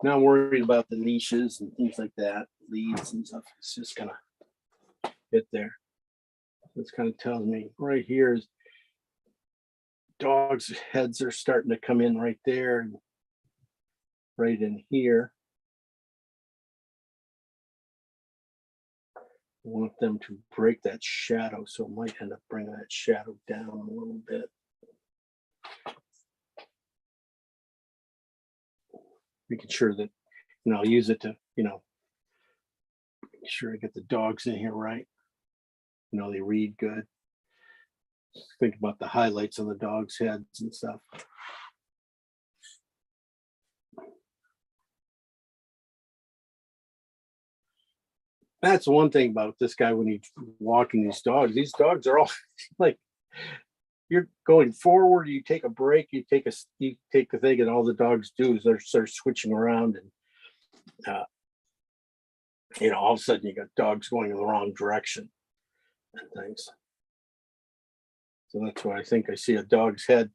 Not worried about the niches and things like that, leads and stuff. It's just gonna fit there. This kind of tells me right here is dogs' heads are starting to come in right there, and right in here. I want them to break that shadow, so it might end up bringing that shadow down a little bit. Making sure that, I'll use it to, make sure I get the dogs in here right. They read good. Just think about the highlights on the dogs' heads and stuff. That's one thing about this guy when he's walking these dogs. These dogs are all like, you're going forward, you take a break, you take the thing, and all the dogs do is they start switching around, and all of a sudden you got dogs going in the wrong direction and things. So that's why I think I see a dog's head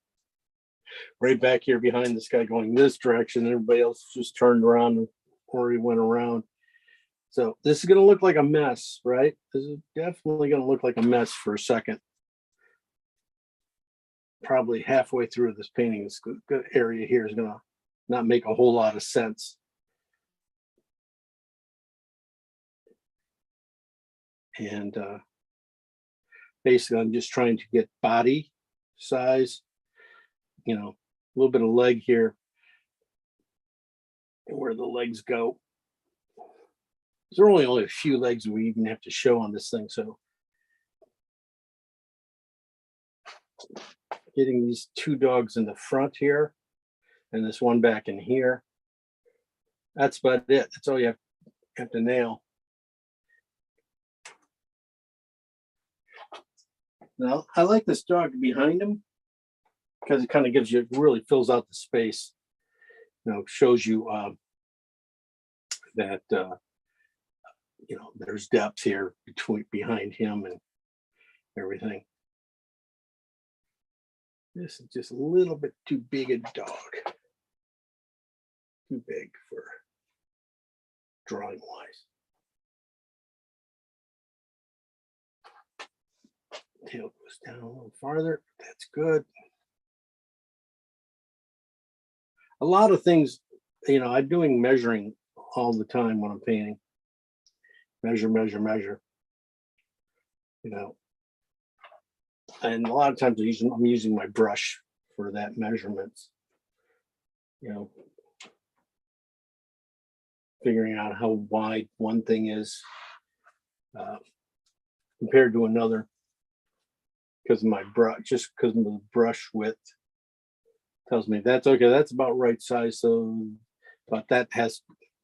right back here behind this guy going this direction. Everybody else just turned around or he went around. So this is going to look like a mess, right? This is definitely going to look like a mess for a second. Probably halfway through this painting, this good area here is going to not make a whole lot of sense. And basically, I'm just trying to get body size, a little bit of leg here, and where the legs go. There are only a few legs we even have to show on this thing, so getting these two dogs in the front here and this one back in here, that's about it. That's all you have to nail. Now, I like this dog behind him because it kind of really fills out the space. Shows you that there's depth here behind him and everything. This is just a little bit too big a dog. Too big for drawing wise. Tail goes down a little farther. That's good. A lot of things, I'm doing measuring all the time when I'm painting. Measure. And a lot of times I'm using my brush for that measurements. Figuring out how wide one thing is compared to another because of my brush, just because of the brush width tells me that's okay. That's about right size. So, but that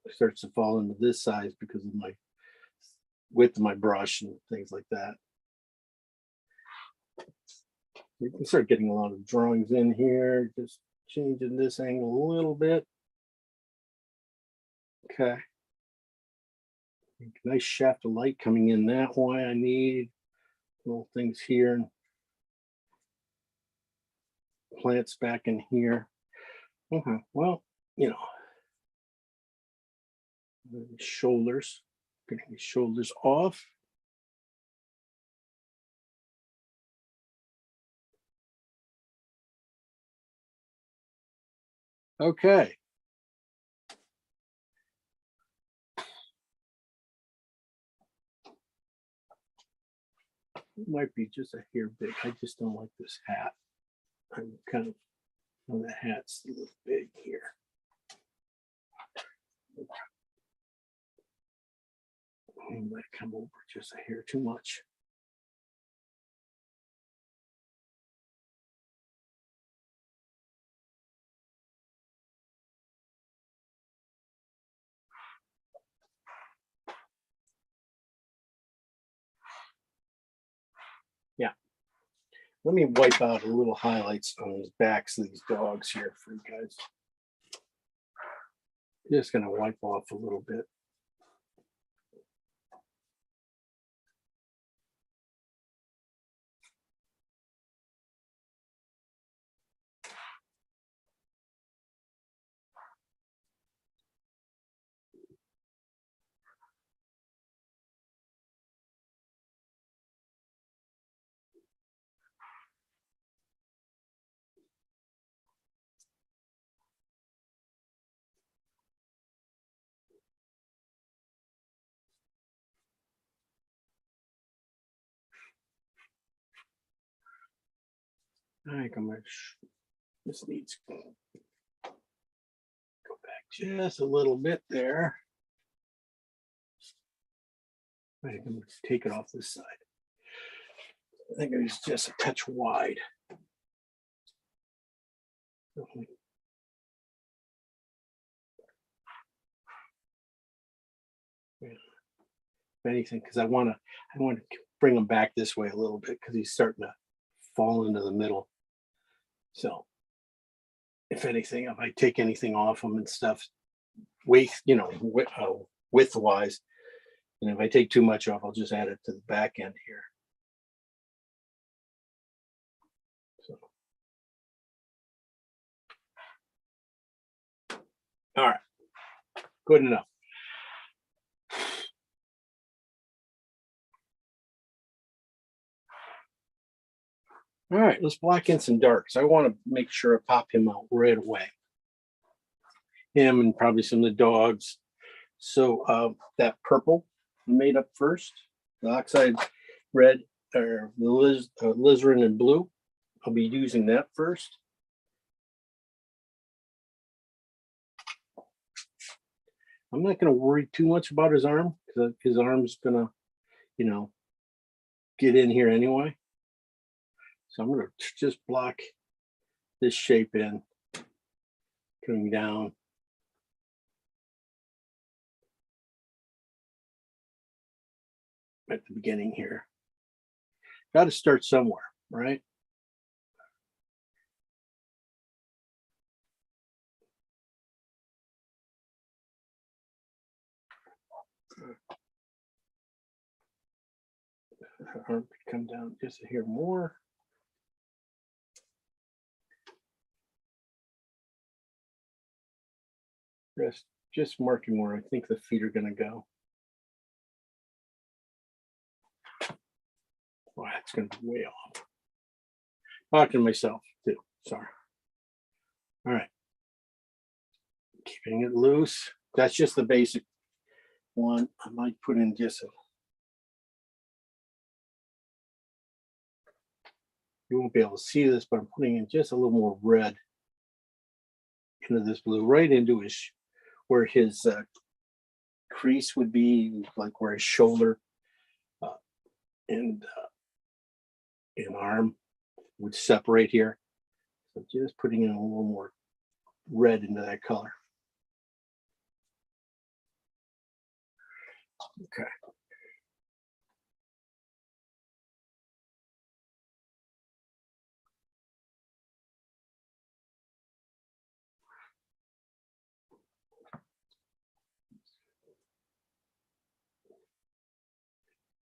starts to fall into this size because of my width of my brush and things like that. You can start getting a lot of drawings in here, just changing this angle a little bit. Okay. Nice shaft of light coming in that way. I need little things here. Plants back in here. Okay, well, shoulders. Getting the shoulders off. Okay. It might be just a hair big. I just don't like this hat. I'm kind of, the hat's a little big here. I might come over just a hair too much. Yeah. Let me wipe out a little highlights on these backs of these dogs here for you guys. Just going to wipe off a little bit. I think I'm gonna, this needs to go back just a little bit there. I think I'm gonna take it off this side. I think it's just a touch wide. If anything, because I want to bring him back this way a little bit because he's starting to fall into the middle. So, if anything, if I take anything off him and stuff, weight, width wise, and if I take too much off, I'll just add it to the back end here. So, all right, good enough. All right, let's block in some darks. I want to make sure I pop him out right away. Him and probably some of the dogs. So that purple made up first, the oxide red or the alizarin and blue. I'll be using that first. I'm not going to worry too much about his arm because his arm's going to, get in here anyway. So I'm going to just block this shape in, coming down. At the beginning here. Got to start somewhere, right? Arm could come down just to hear more. Just marking where I think the feet are going to go. Wow, it's going to be way off. Talking to myself too. Sorry. All right. Keeping it loose. That's just the basic one. I might put in just a. You won't be able to see this, but I'm putting in just a little more red into this blue, right into his where his crease would be, like where his shoulder and arm would separate here. So just putting in a little more red into that color. Okay.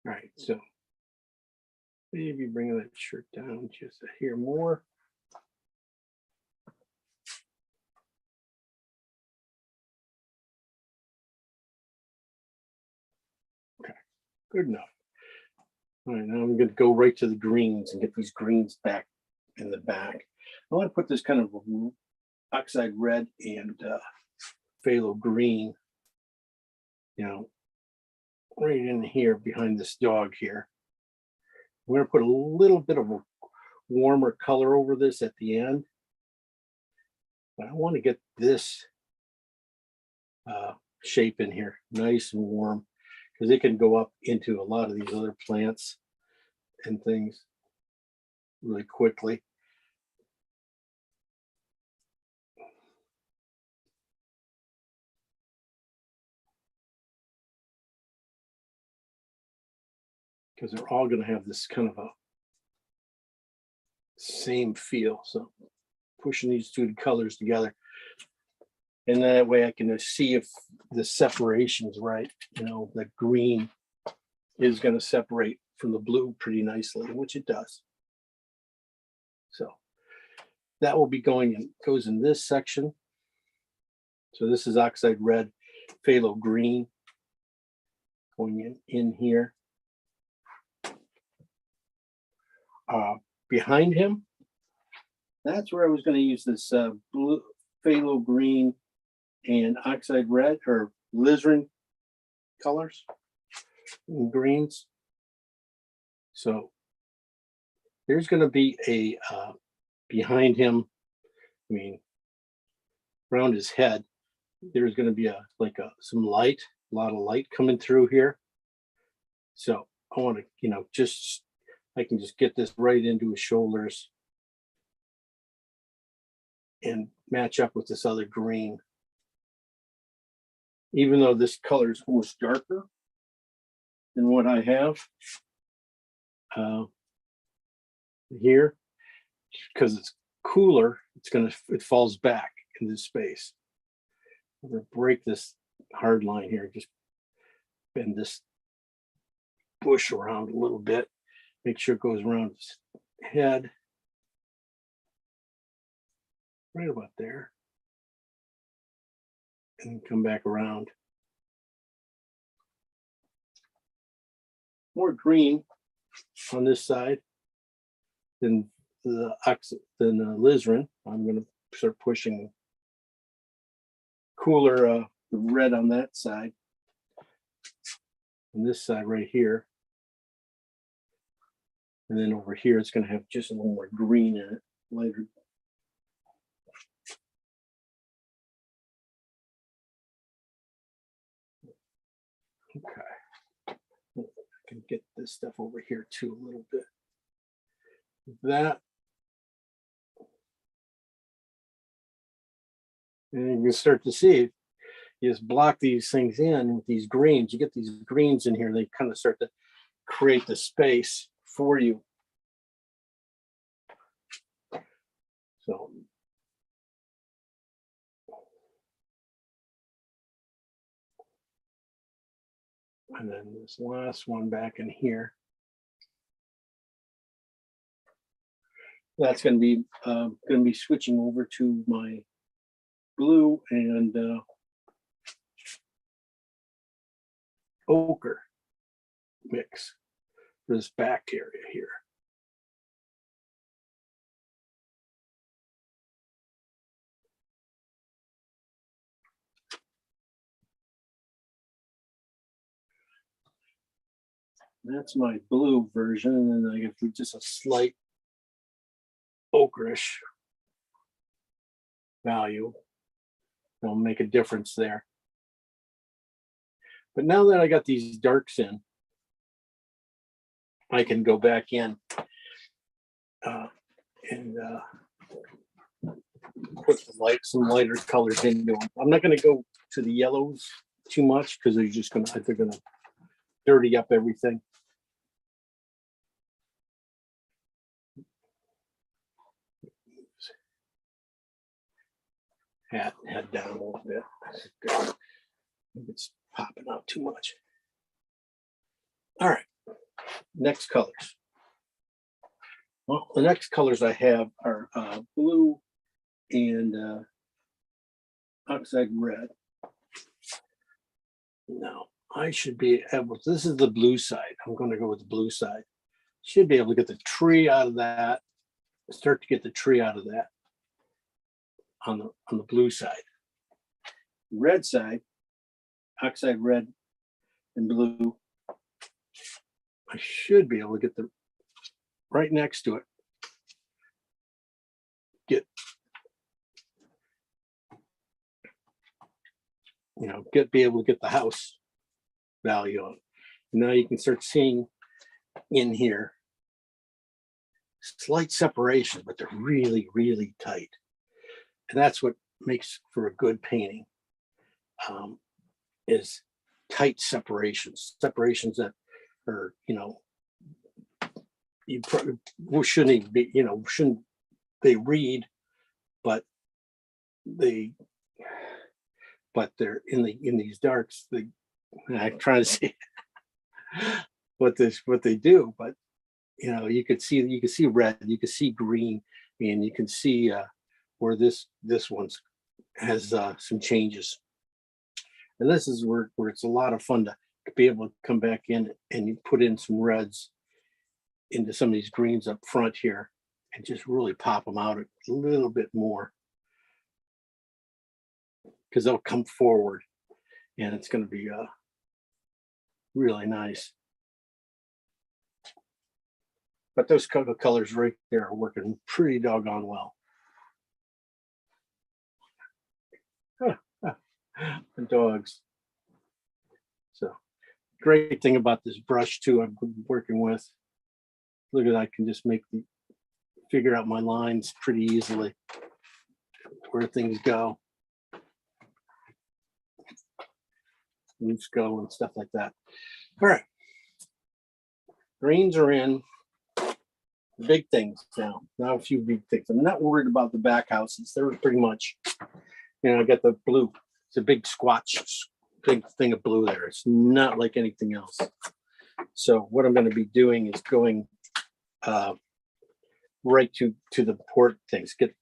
All right, so maybe bring that shirt down just to hear more. Okay, good enough. All right, now I'm going to go right to the greens and get these greens back in the back. I want to put this kind of oxide red and phthalo green, right in here behind this dog here. We're going to put a little bit of a warmer color over this at the end. But I want to get this shape in here nice and warm because it can go up into a lot of these other plants and things really quickly. Because they're all going to have this kind of a same feel. So pushing these two colors together. And that way I can see if the separation is right. The green is going to separate from the blue pretty nicely, which it does. So that will be goes in this section. So this is oxide red, phthalo green going in here. Behind him, that's where I was going to use this blue, phthalo green and oxide red or alizarin colors and greens. So there's going to be a behind him, I mean, around his head, there's going to be some light, a lot of light coming through here. So I want to, I can just get this right into his shoulders and match up with this other green. Even though this color is almost darker than what I have here, because it's cooler, it falls back into space. I'm gonna break this hard line here, just bend this bush around a little bit, make sure it goes around his head. Right about there. And come back around. More green on this side than alizarin. I'm going to start pushing cooler the red on that side. On this side right here. And then over here, it's going to have just a little more green in it, lighter. Okay, I can get this stuff over here too a little bit. That, and you can start to see, you just block these things in with these greens. You get these greens in here, they kind of start to create the space for you. So. And then this last one back in here. That's going to be switching over to my blue and ochre mix for this back area here. That's my blue version, and then I get just a slight ochreish value. It'll make a difference there. But now that I got these darks in, I can go back in and put some lighter colors into them. I'm not going to go to the yellows too much because they're going to dirty up everything. Head down a little bit. I think it's popping out too much. All right, next colors. Well, the next colors I have are blue and oxide red. Now, I should be able, this is the blue side. I'm going to go with the blue side. Should be able to get the tree out of that, start to get the tree out of that. On the blue side. Red side, oxide red and blue. I should be able to get the right next to it. Be able to get the house value on it. Now you can start seeing in here slight separation, but they're really, really tight. And that's what makes for a good painting, is tight separations that are, you probably shouldn't even be, shouldn't they read, but they're in these darks. I'm trying to see what they do, but you could see red, you could see green, and you can see where this one's has some changes. And this is where it's a lot of fun to be able to come back in and you put in some reds into some of these greens up front here and just really pop them out a little bit more, because they'll come forward and it's going to be really nice. But those couple of colors right there are working pretty doggone well. The dogs. So great thing about this brush too, I'm working with. Look at that, I can just figure out my lines pretty easily, where things go. Leaves go and stuff like that. All right. Greens are in. Big things now. Now a few big things. I'm not worried about the back houses. They're pretty much, I got the blue. It's a big big thing of blue there. It's not like anything else. So what I'm going to be doing is going right to the port things. Get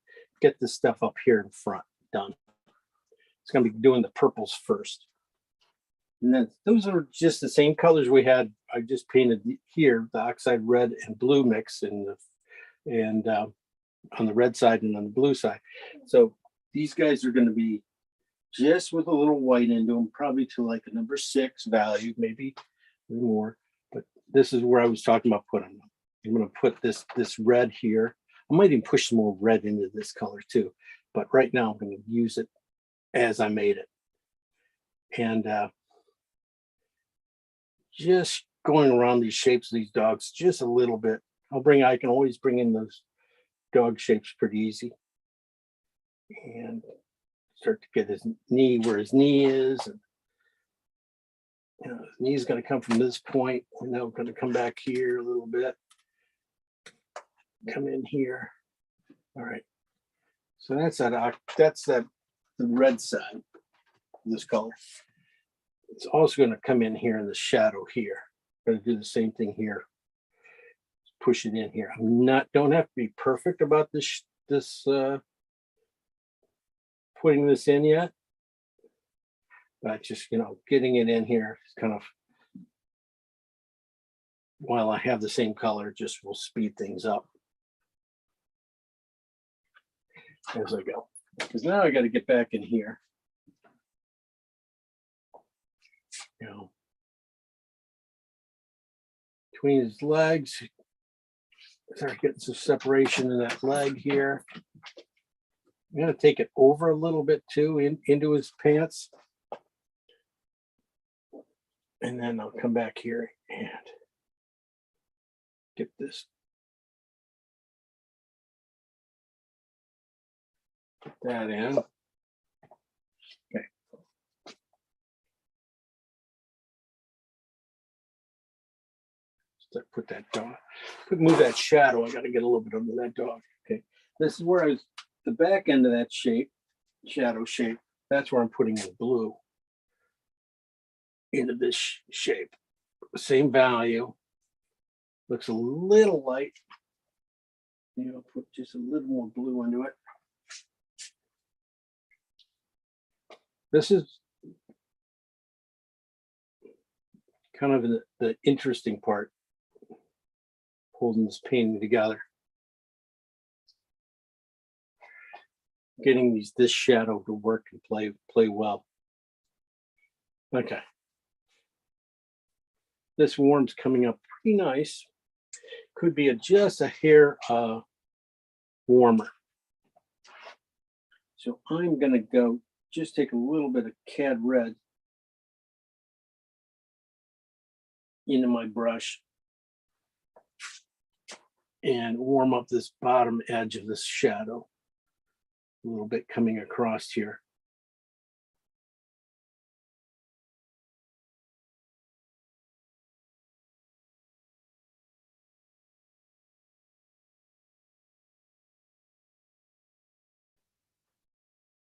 this stuff up here in front done. It's going to be doing the purples first. And then those are just the same colors we had. I just painted here the oxide red and blue mix and on the red side and on the blue side. So these guys are going to be just with a little white into them, probably to like a number 6 value, maybe more. But this is where I was talking about putting them. I'm going to put this red here. I might even push some more red into this color too. But right now I'm going to use it as I made it. And just going around these shapes of these dogs just a little bit. I can always bring in those dog shapes pretty easy. And start to get his knee where his knee is. And, his knee is going to come from this point. And now I'm going to come back here a little bit. Come in here. All right. So that's the red side of this color. It's also going to come in here in the shadow here. I'm going to do the same thing here. Push it in here. Don't have to be perfect about this putting this in yet, but just getting it in here is kind of, while I have the same color, just will speed things up as I go. Because now I got to get back in here. Between his legs, start getting some separation in that leg here. I'm going to take it over a little bit too, into his pants. And then I'll come back here and get this. Put that in. Okay. Put that dog. Move that shadow. I got to get a little bit under that dog. Okay. This is where the back end of that shadow shape, that's where I'm putting the blue into this shape. Same value. Looks a little light. Put just a little more blue into it. This is kind of the interesting part, holding this painting together. Getting this shadow to work and play well. Okay. This warm's coming up pretty nice. Could be just a hair warmer. So I'm going to just take a little bit of cad red into my brush and warm up this bottom edge of this shadow. A little bit coming across here.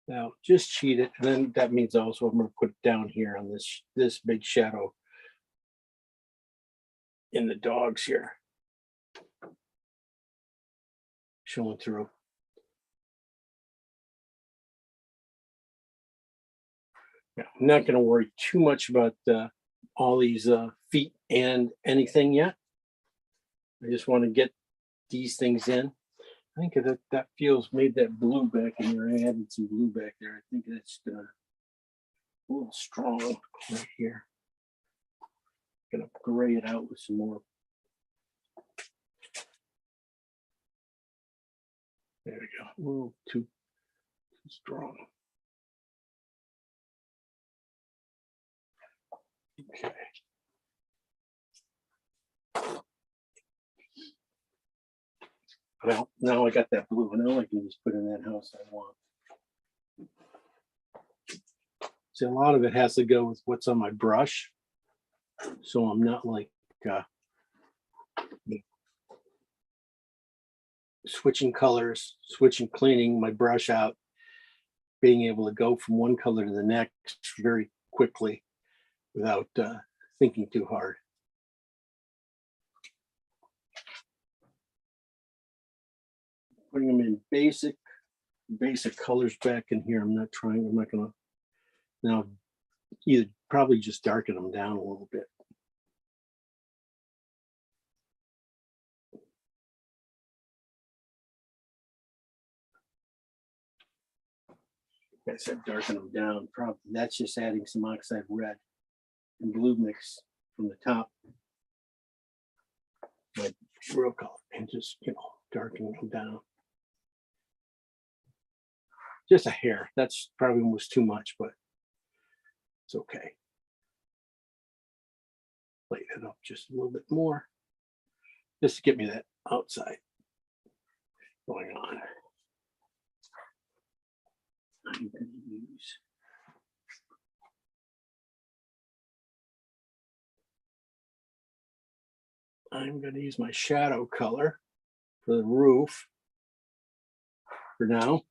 Now just cheat it, and then that means also I'm going to put it down here on this big shadow in the dogs here. Showing through. Yeah, I'm not going to worry too much about all these feet and anything yet. I just want to get these things in. I think that feels made that blue back in here. I added some blue back there. I think that's a little strong right here. Gonna gray it out with some more. There we go. A little too strong. Okay. Well, now I got that blue. Now I can just put in that house I want. See, a lot of it has to go with what's on my brush. So I'm not like switching colors, cleaning my brush out, being able to go from one color to the next very quickly without thinking too hard. Putting them in basic colors back in here. I'm not gonna now either probably just darken them down a little bit. Like I said, darken them down. Probably that's just adding some oxide red and blue mix from the top. My real color and just, darkening them down. Just a hair. That's probably almost too much, but it's okay. Lighten it up just a little bit more, just to get me that outside going on. I'm going to use my shadow color for the roof for now.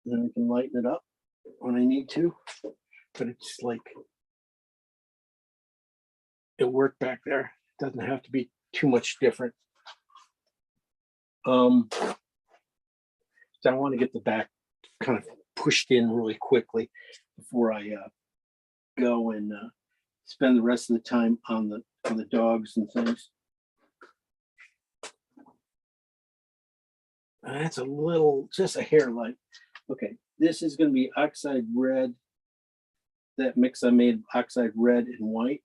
Then I can lighten it up when I need to, but it's like it worked back there. It doesn't have to be too much different. So I want to get the back kind of pushed in really quickly before I go and spend the rest of the time on the dogs and things. That's a little, just a hair light. Okay, this is going to be oxide red. That mix I made, oxide red and white.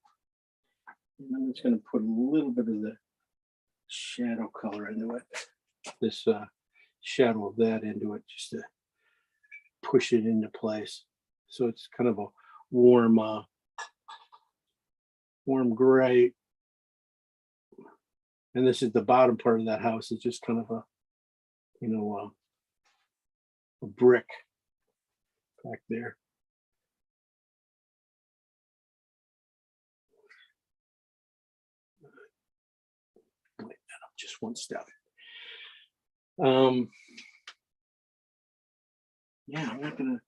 And I'm just going to put a little bit of the shadow color into it. This shadow of that into it, just to push it into place. So it's kind of a warm gray. And this is the bottom part of that house. Is just kind of a, a brick back there. Lighten that up just one step. Yeah, I'm not gonna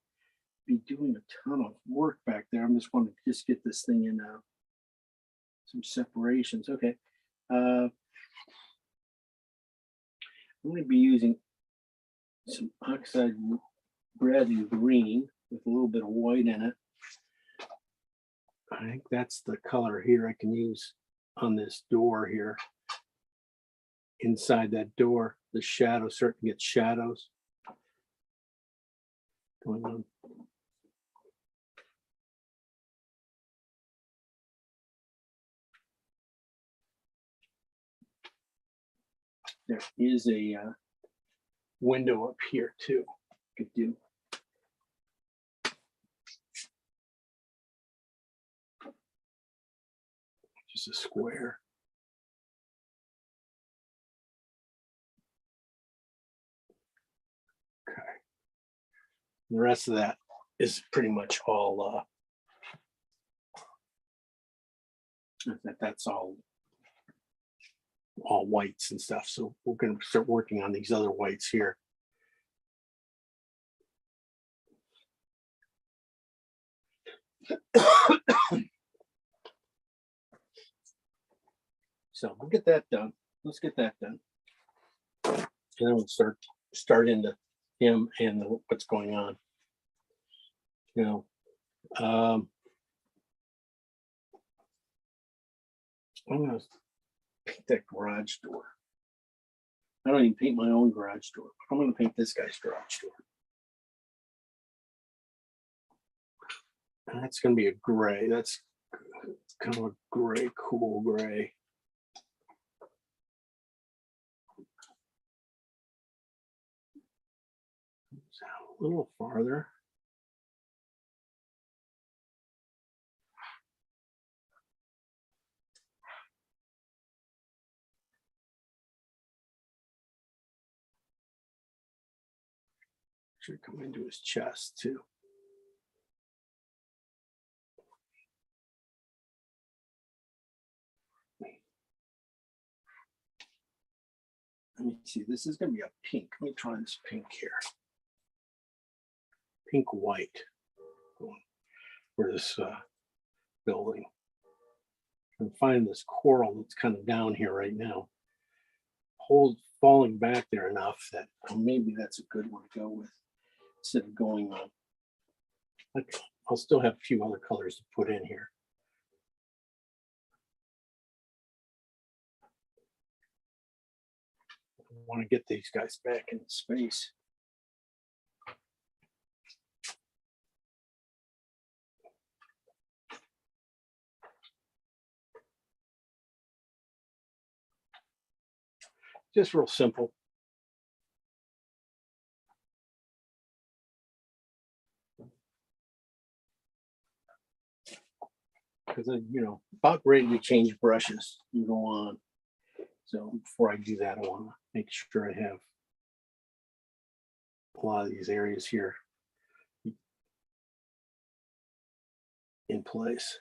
be doing a ton of work back there. I'm just want to just get this thing in some separations. Okay. I'm going to be using some oxide red and green with a little bit of white in it. I think that's the color here I can use on this door here. Inside that door, the shadow starting to get shadows going on. There is a window up here too. Could do. Just a square. Okay. The rest of that is pretty much all that's all whites and stuff. So we're going to start working on these other whites here. So we'll get that done. Let's get that done. And then we'll start into him and what's going on. I'm going to paint that garage door. I don't even paint my own garage door. I'm going to paint this guy's garage door. And that's going to be a gray. That's kind of a gray, cool gray. A little farther. Should come into his chest too. Let me see, this is gonna be a pink. Let me try this pink here. Pink white for this building. I'm finding this coral that's kind of down here right now. Falling back there enough that maybe that's a good one to go with instead of going on. I'll still have a few other colors to put in here. I want to get these guys back in space. Just real simple. Because I'm, about ready to change brushes and go on. So before I do that, I want to make sure I have a lot of these areas here in place.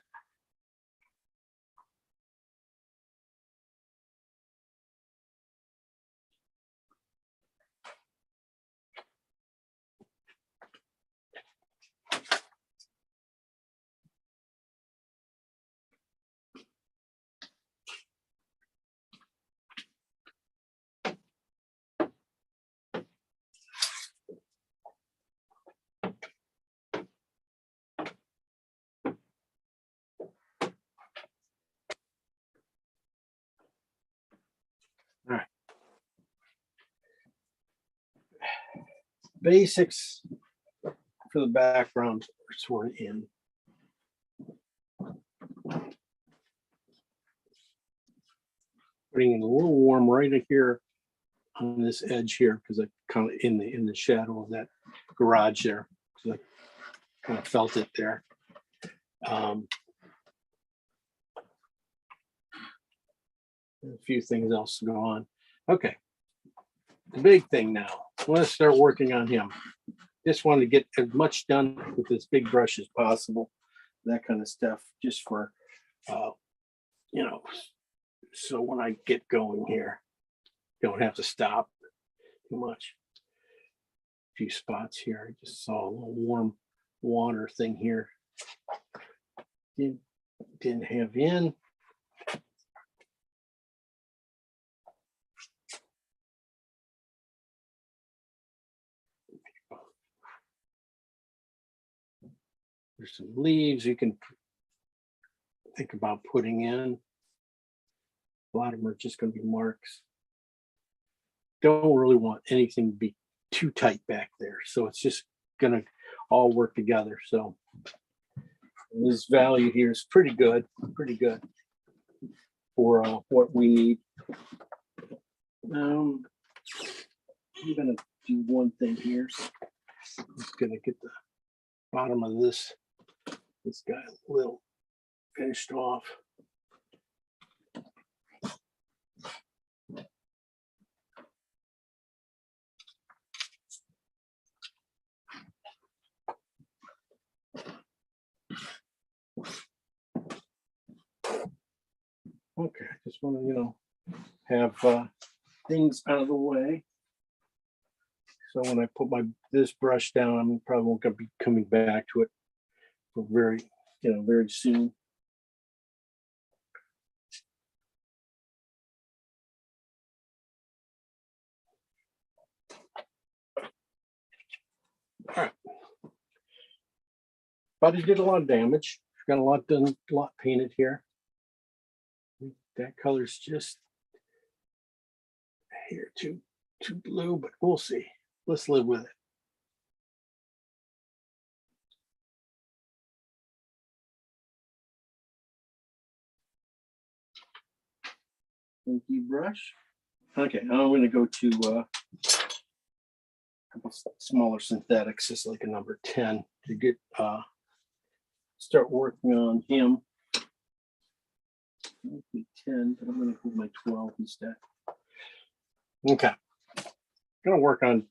All right. Basics for the background are sort of in. Putting in a little warm right here on this edge here because I kind of in the shadow of that garage there. So I kind of felt it there. A few things else to go on. Okay. The big thing now. Let's start working on him. Just wanted to get as much done with this big brush as possible. That kind of stuff, just for, so when I get going here, don't have to stop too much. A few spots here. I just saw a little warm water thing here. Didn't have in. There's some leaves you can think about putting in. A lot of them are just going to be marks. Don't really want anything to be too tight back there. So it's just going to all work together. So this value here is pretty good for what we need. I'm going to do one thing here. I'm going to get the bottom of this guy a little finished off. Okay, I just want to, have things out of the way. So when I put this brush down, I'm probably won't gonna be coming back to it for very soon. All right. But it did a lot of damage. Got a lot done, a lot painted here. That color's just here too blue, but we'll see. Let's live with it. Thank you, brush. Okay, now I'm going to go to couple smaller synthetics, just like a number 10 to get start working on him. Might be 10, but I'm gonna put my 12 instead. Okay. Gonna work on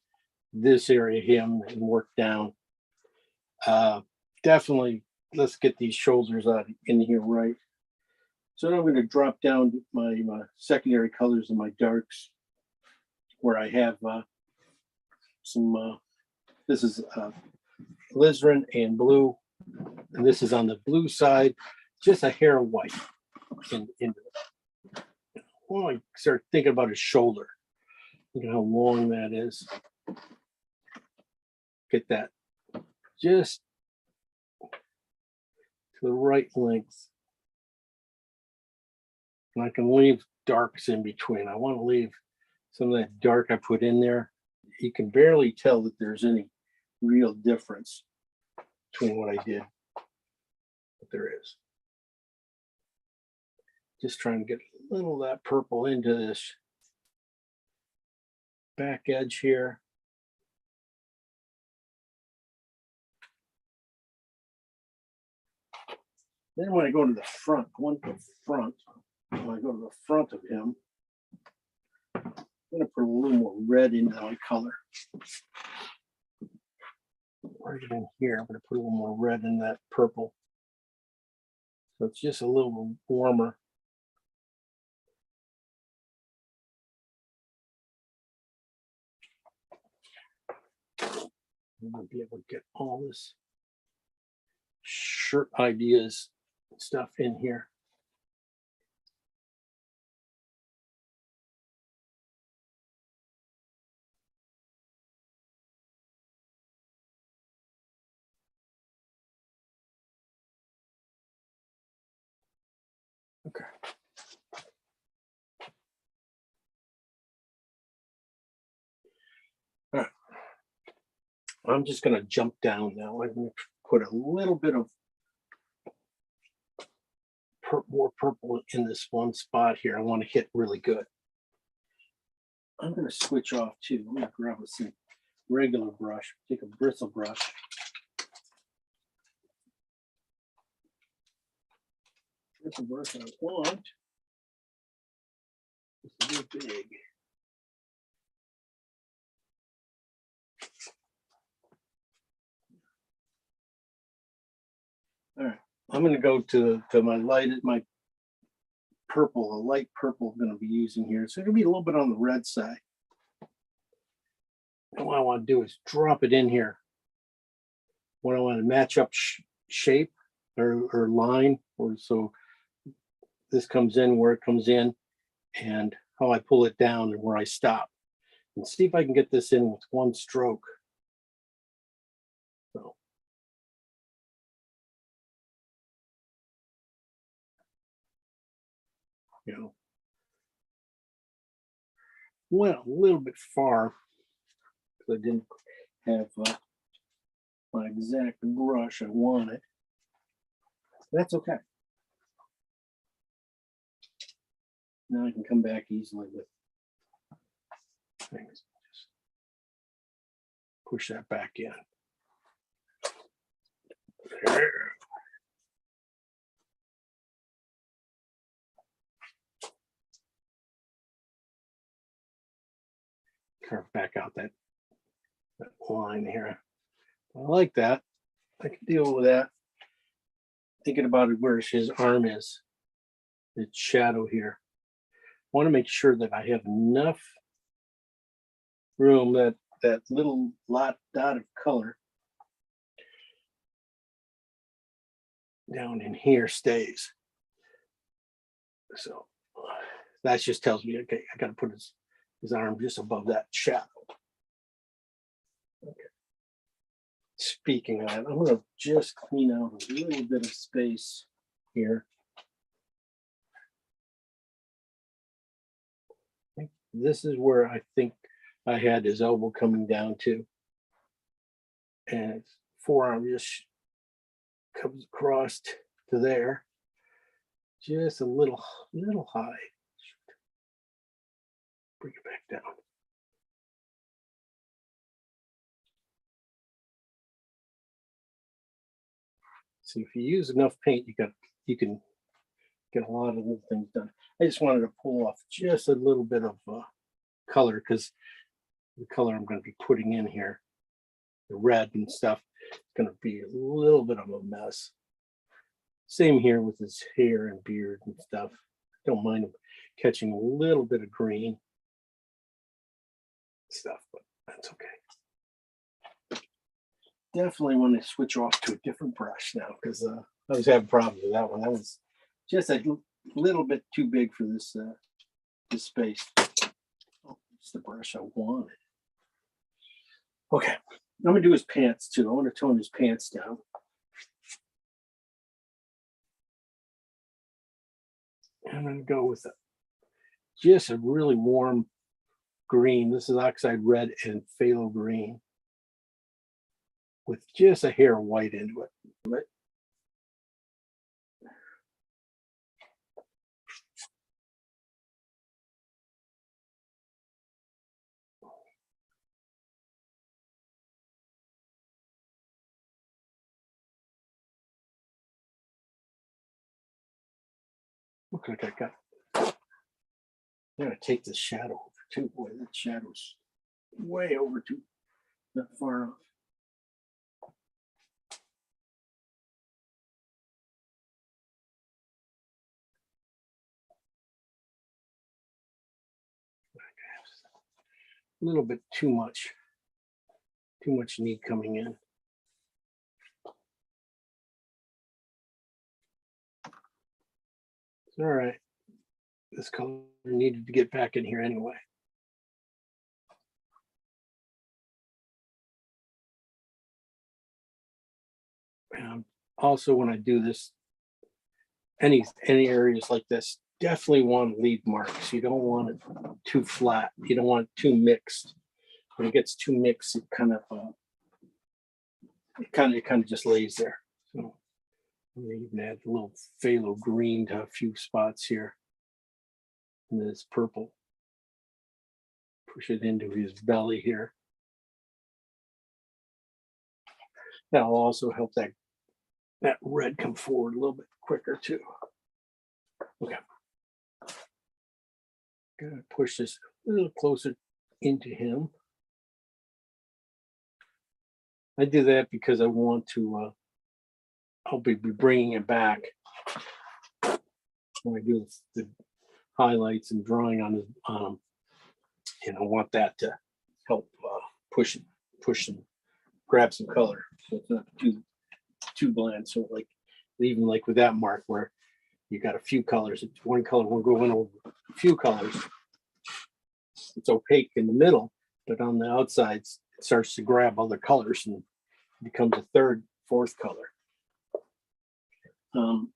this area him and work down. Definitely let's get these shoulders out in here right. So now I'm going to drop down my secondary colors and my darks where I have some, this is alizarin and blue, and this is on the blue side, just a hair of white into it. When I start thinking about his shoulder, look at how long that is. Get that just to the right length. And I can leave darks in between. I want to leave some of that dark I put in there. You can barely tell that there's any real difference between what I did, but there is. Just trying to get a little of that purple into this back edge here. Then when I go to the front, when I go to the front of him, I'm going to put a little more red into my color. Right in here, I'm going to put a little more red in that purple. So it's just a little warmer. I'm going to be able to get all this shirt ideas stuff in here. Okay. All right. I'm just going to jump down now. I'm going to put a little bit of more purple in this one spot here. I want to hit really good. I'm going to switch off too. I'm going to grab some regular brush, take a bristle brush. Bristle brush I want. It's a bit big. All right, I'm going to go to my purple, a light purple I'm going to be using here. So it's going to be a little bit on the red side. And what I want to do is drop it in here. What I want to match up shape or line, or so this comes in where it comes in, and how I pull it down and where I stop. And see if I can get this in with one stroke. So. You know, went a little bit far because I didn't have my exact brush I wanted. That's okay. Now I can come back easily with things. Just push that back in. There. Carve back out that line here. I like that. I can deal with that. Thinking about it where his arm is, its shadow here. I want to make sure that I have enough room that little dot of color down in here stays. So that just tells me, okay, I got to put his arm just above that shadow. Okay. Speaking of that, I'm going to just clean out a little bit of space here. This is where I think I had his elbow coming down to. And his forearm just comes across to there. Just a little high. Bring it back down. So if you use enough paint, you can get a lot of little things done. I just wanted to pull off just a little bit of color because the color I'm going to be putting in here, the red and stuff, is going to be a little bit of a mess. Same here with his hair and beard and stuff. Don't mind him catching a little bit of green stuff, but that's okay. Definitely want to switch off to a different brush now because I was having problems with that one. That was just a little bit too big for this this space. Oh, it's the brush I wanted. Okay, I'm gonna do his pants too. I want to tone his pants down. I'm gonna go with just a really warm green. This is oxide red and phthalo green with just a hair of white into it. Right? Look like I got. I'm gonna take the shadow over too. Boy, that shadow's way over too, not far off. A little bit too much need coming in. All right, this color needed to get back in here anyway. Also, when I do this, any areas like this, definitely want to leave marks. You don't want it too flat. You don't want it too mixed. When it gets too mixed, it kind of just lays there. So I'm gonna even add a little phthalo green to a few spots here. And this purple. Push it into his belly here. That'll also help that red come forward a little bit quicker too. Okay. Gonna push this a little closer into him. I do that because I want to, I'll be bringing it back when I do the highlights and drawing on his, I want that to help push and grab some color. So it's not too bland. So like even like with that mark where you got a few colors, it's one color will go in over a few colors. It's opaque in the middle, but on the outsides, it starts to grab other colors and becomes a third, fourth color. So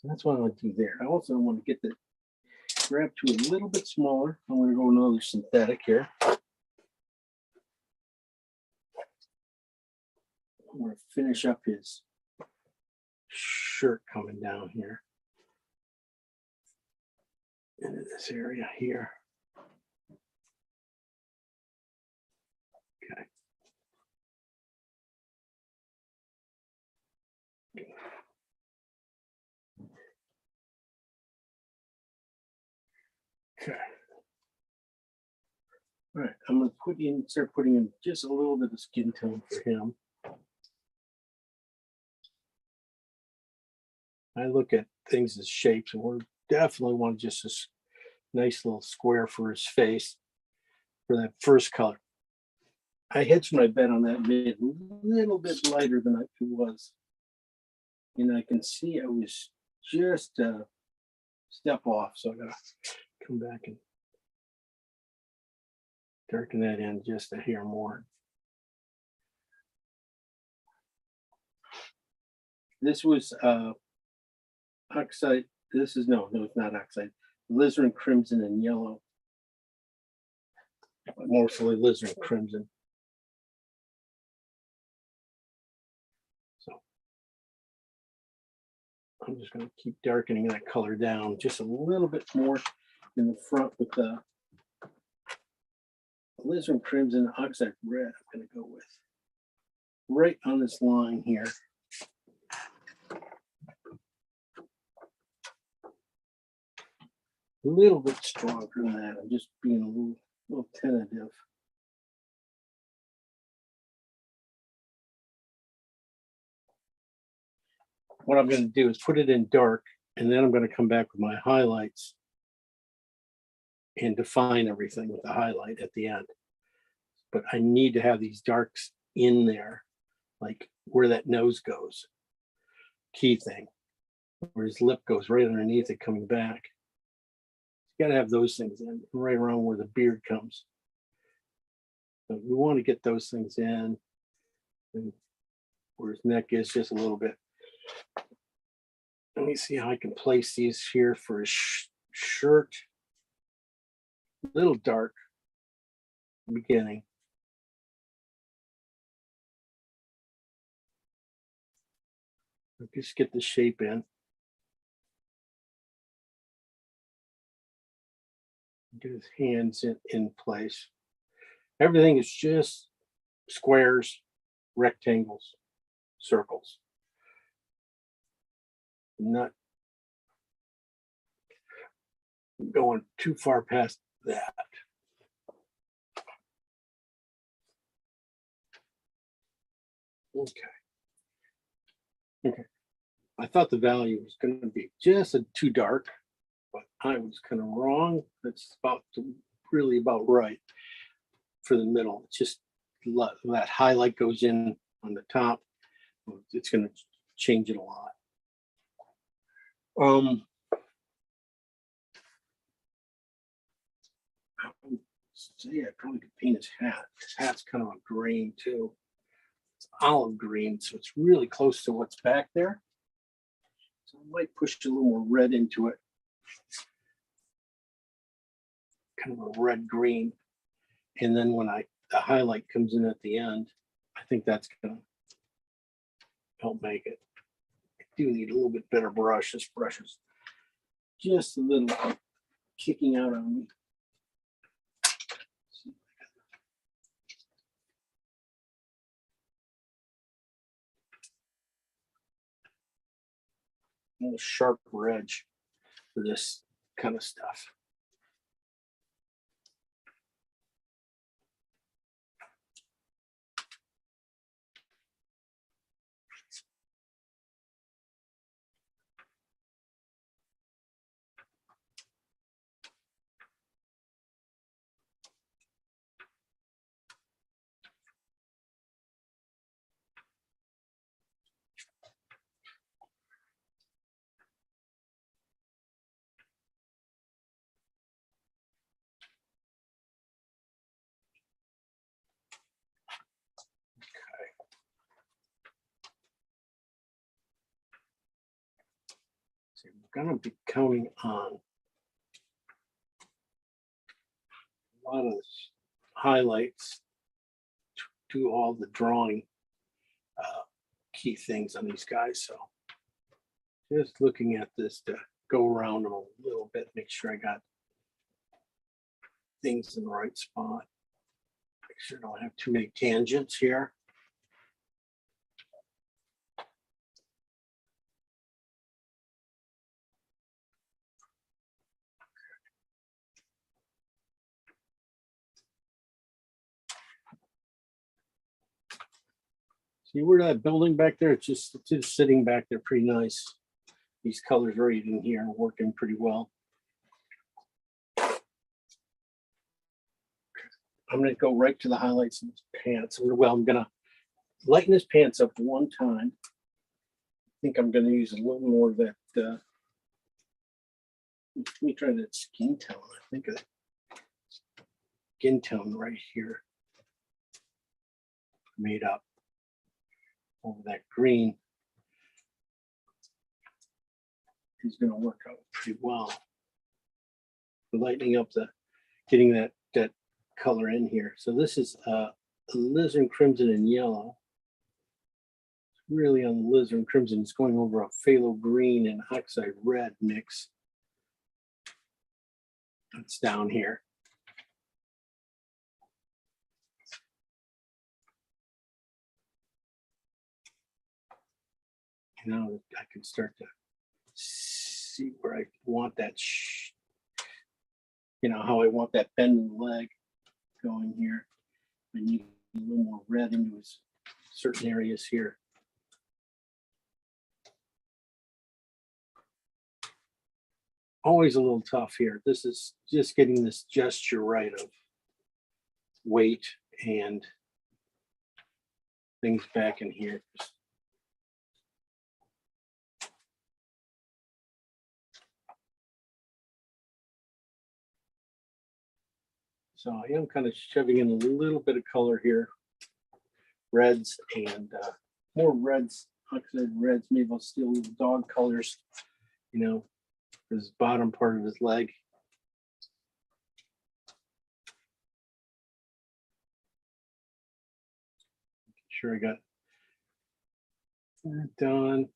that's what I want to do there. I also want to get the grab to a little bit smaller. I'm going to go another synthetic here. I'm going to finish up his shirt coming down here into this area here. Okay. Okay. All right, I'm going to start putting in just a little bit of skin tone for him. I look at things as shapes, and we definitely want just a nice little square for his face for that first color. I hedged my bet on that mid a little bit lighter than it was. And I can see I was just a step off, so I gotta come back and darken that in just a hair more. This was oxide. This is no, it's not oxide. Alizarin crimson and yellow. Mostly alizarin crimson. So I'm just going to keep darkening that color down just a little bit more in the front with the alizarin crimson oxide red. I'm going to go with right on this line here. a little bit stronger than that. I'm just being a little tentative. What I'm going to do is put it in dark, and then I'm going to come back with my highlights and define everything with the highlight at the end. But I need to have these darks in there, like where that nose goes. Key thing. Where his lip goes right underneath it coming back. You gotta have those things in, right around where the beard comes. So we want to get those things in, and where his neck is just a little bit. Let me see how I can place these here for his shirt. A little dark beginning. Just get the shape in. Get his hands in place. Everything is just squares, rectangles, circles. Not going too far past that. Okay. I thought the value was going to be just too dark, but I was kind of wrong. That's really about right for the middle. It's just that highlight goes in on the top. It's going to change it a lot. I would say I probably could paint his hat. His hat's kind of a green too. It's olive green, so it's really close to what's back there. So I might push a little more red into it. Kind of a red green. And then when the highlight comes in at the end, I think that's gonna help make it. I do need a little bit better brush. This brush is just a little kicking out on me. A little sharper edge for this kind of stuff. Going to be counting on a lot of highlights to do all the drawing key things on these guys. So just looking at this to go around them a little bit, make sure I got things in the right spot. Make sure I don't have too many tangents here. See where that building back there? It's just sitting back there pretty nice. These colors right in here are working pretty well. I'm going to go right to the highlights in his pants. Well, I'm going to lighten his pants up one time. I think I'm going to use a little more of that. Let me try that skin tone. I think of skin tone right here. Made up over that green is going to work out pretty well. Lightening up getting that color in here. So this is alizarin crimson and yellow. It's really on the alizarin crimson. It's going over a phthalo green and oxide red mix. It's down here. Now I can start to see where I want that you know, how I want that bend in the leg going here. I need a little more red into his certain areas here. Always a little tough here. This is just getting this gesture right of weight and things back in here. So I am kind of shoving in a little bit of color here. Reds and more reds, oxide reds, maybe I'll steal the dog colors, you know, for his bottom part of his leg. Sure I got that done.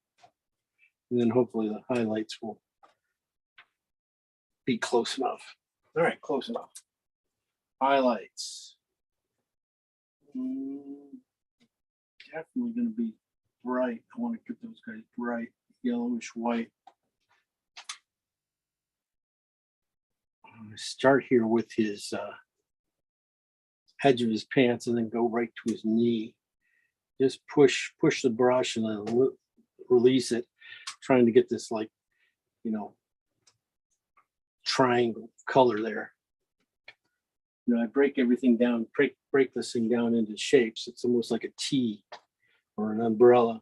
And then hopefully the highlights will be close enough. All right, close enough. Highlights. Definitely going to be bright. I want to get those guys bright, yellowish white. I'm going to start here with his edge of his pants and then go right to his knee. Just push the brush and then release it, trying to get this, like, you know, triangle color there. You know, I break everything down, break this thing down into shapes. It's almost like a T or an umbrella.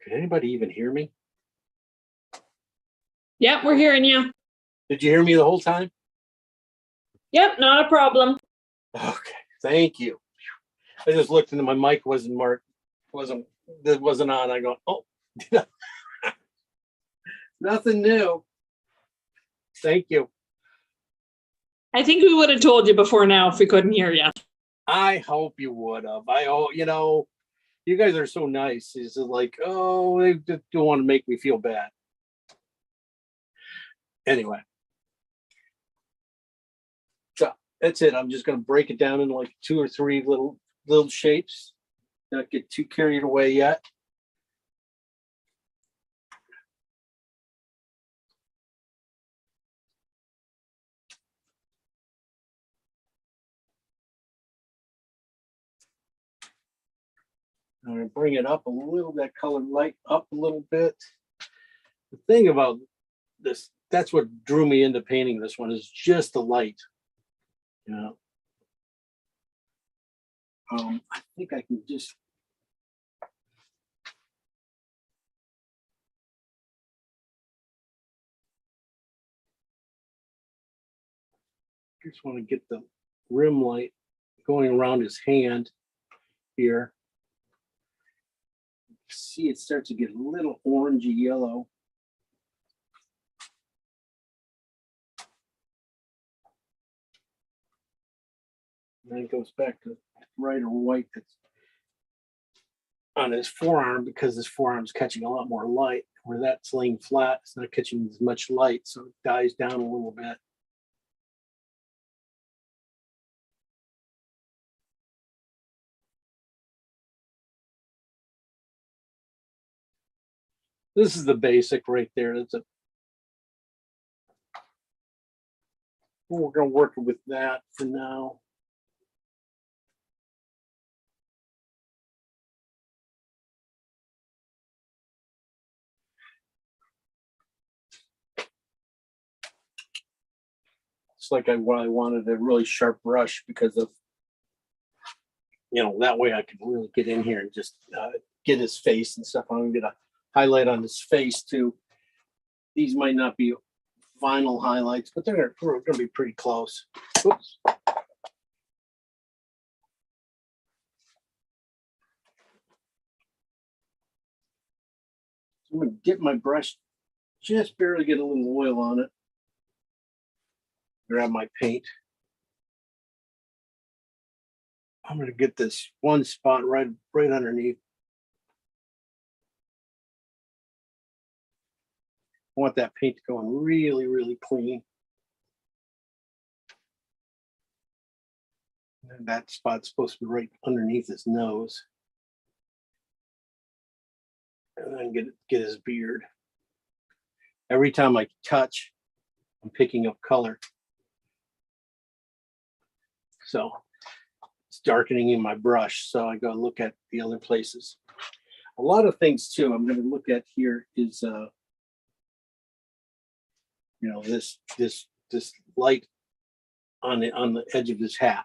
Can anybody even hear me? Yep, we're hearing you. Did you hear me the whole time? Yep, not a problem. Okay, thank you. I just looked into my mic, wasn't marked, wasn't on. I go, oh, nothing new. Thank you. I think we would have told you before now if we couldn't hear you. I hope you would have. You know, you guys are so nice. It's like, oh, they just don't want to make me feel bad. Anyway. So that's it. I'm just going to break it down into like 2 or 3 little shapes. Not get too carried away yet. I'm going to bring it up a little, that color light up a little bit. The thing about this, that's what drew me into painting this one, is just the light. You know, I think I can just want to get the rim light going around his hand here. See, it starts to get a little orangey yellow. And then it goes back to brighter white that's on his forearm, because his forearm's catching a lot more light. Where that's laying flat, it's not catching as much light, so it dies down a little bit. This is the basic right there. That's a, we're going to work with that for now. It's like I wanted a really sharp brush because of, you know, that way I can really get in here and just get his face and stuff. I'm going to get a highlight on his face too. These might not be final highlights, but they're going to be pretty close. Oops. I'm going to get my brush, just barely get a little oil on it. Grab my paint. I'm gonna get this one spot right underneath. I want that paint going really, really clean. And that spot's supposed to be right underneath his nose. And then get his beard. Every time I touch, I'm picking up color. So it's darkening in my brush. So I go look at the other places. A lot of things too, I'm going to look at here is, this light on the edge of his hat.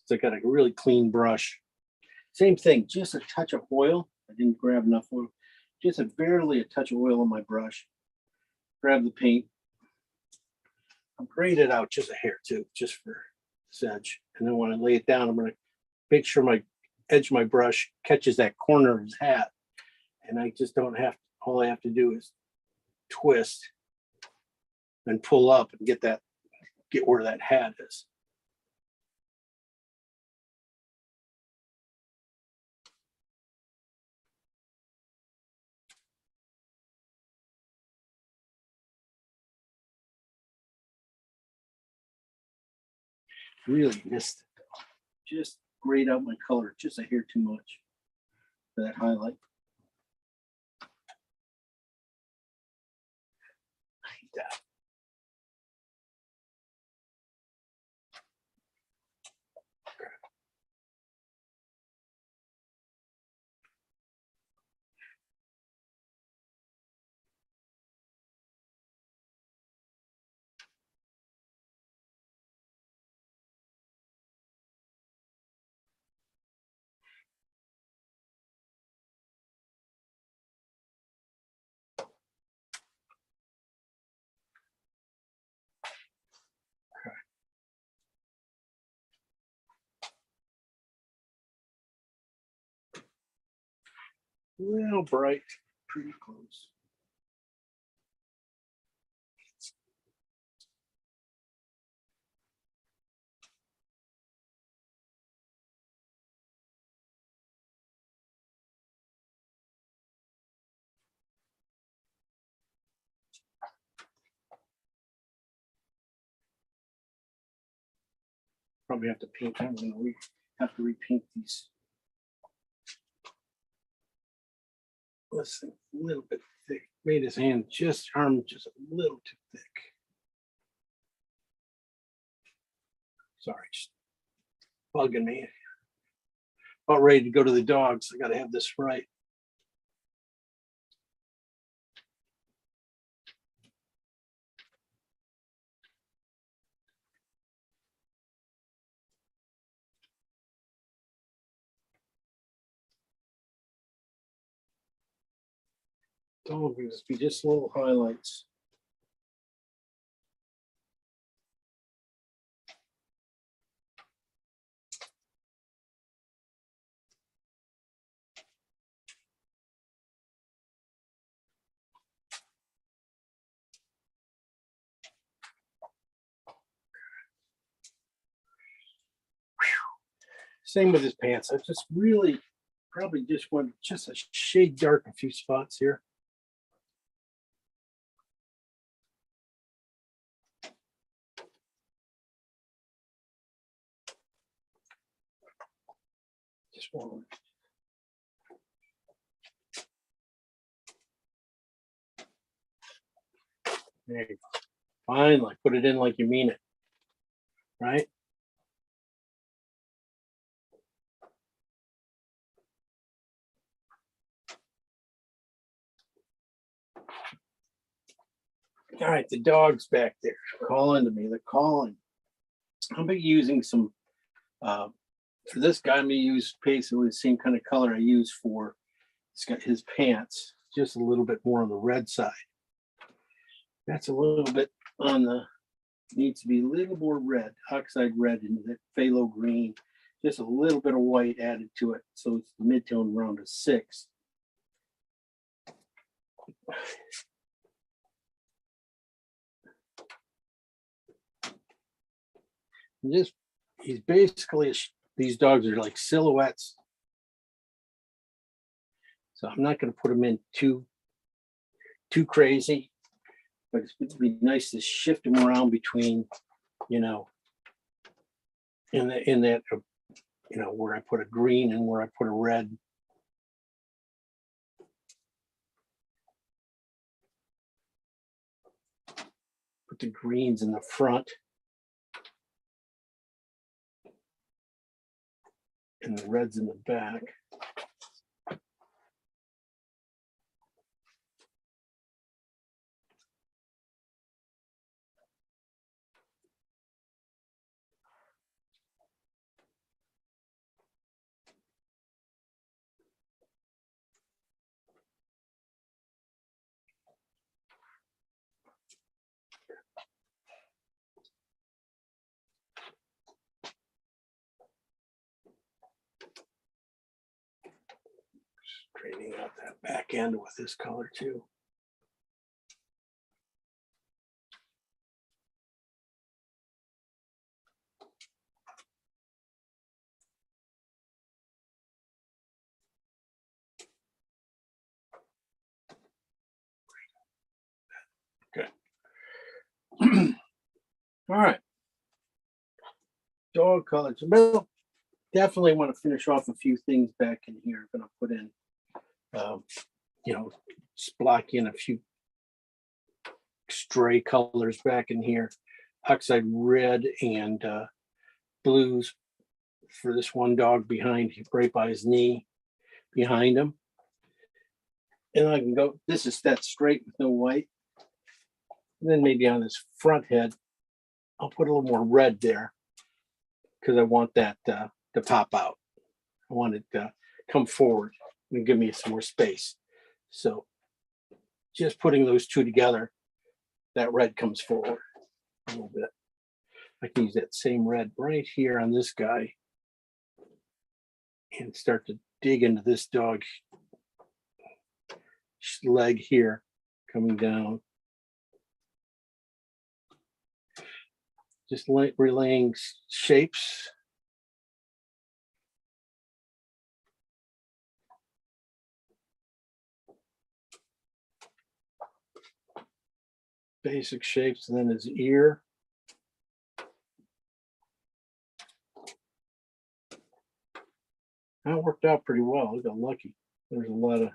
So I got a really clean brush. Same thing, just a touch of oil. I didn't grab enough oil. Just barely a touch of oil on my brush. Grab the paint. I'll grade it out just a hair too, just for this edge. And then when I lay it down, I'm going to make sure my edge of my brush catches that corner of his hat. And I just don't have, all I have to do is twist and pull up and get where that hat is. Really missed it. Just grayed out my color just a hair too much for that highlight. I hate that. A little bright, pretty close. Probably have to paint. I'm gonna have to repaint these. Listen, a little bit thick. Made his hand arm just a little too thick. Sorry, just bugging me. About ready to go to the dogs. I gotta have this right. Dog will just be just little highlights. Same with his pants. I just really probably just want just a shade dark a few spots here. Just one. There you go. Finally, put it in like you mean it. Right? All right, the dog's back there calling to me. They're calling. I'll be using some, for this guy, I'm going to use basically the same kind of color I use for his pants, just a little bit more on the red side. That's a little bit on the, needs to be a little more red, oxide red into that phthalo green. Just a little bit of white added to it. So it's the mid-tone around a 6. Just, he's basically these dogs are like silhouettes. So I'm not going to put them in too crazy, but it's be nice to shift them around between, you know, in that, you know, where I put a green and where I put a red. Put the greens in the front. And the reds in the back. Straightening out that back end with this color too. Okay. All right. Dog colors. Well, definitely want to finish off a few things back in here. I'm going to put in, you know, just block in a few stray colors back in here. Oxide red and blues for this one dog behind, right by his knee, behind him. And I can go, this is that straight with no white. And then maybe on his front head, I'll put a little more red there because I want that to pop out. I want it to come forward and give me some more space. So just putting those two together, that red comes forward a little bit. I can use that same red right here on this guy and start to dig into this dog leg here, coming down. Just relaying shapes. Basic shapes, and then his ear. That worked out pretty well. I got lucky. There's a lot of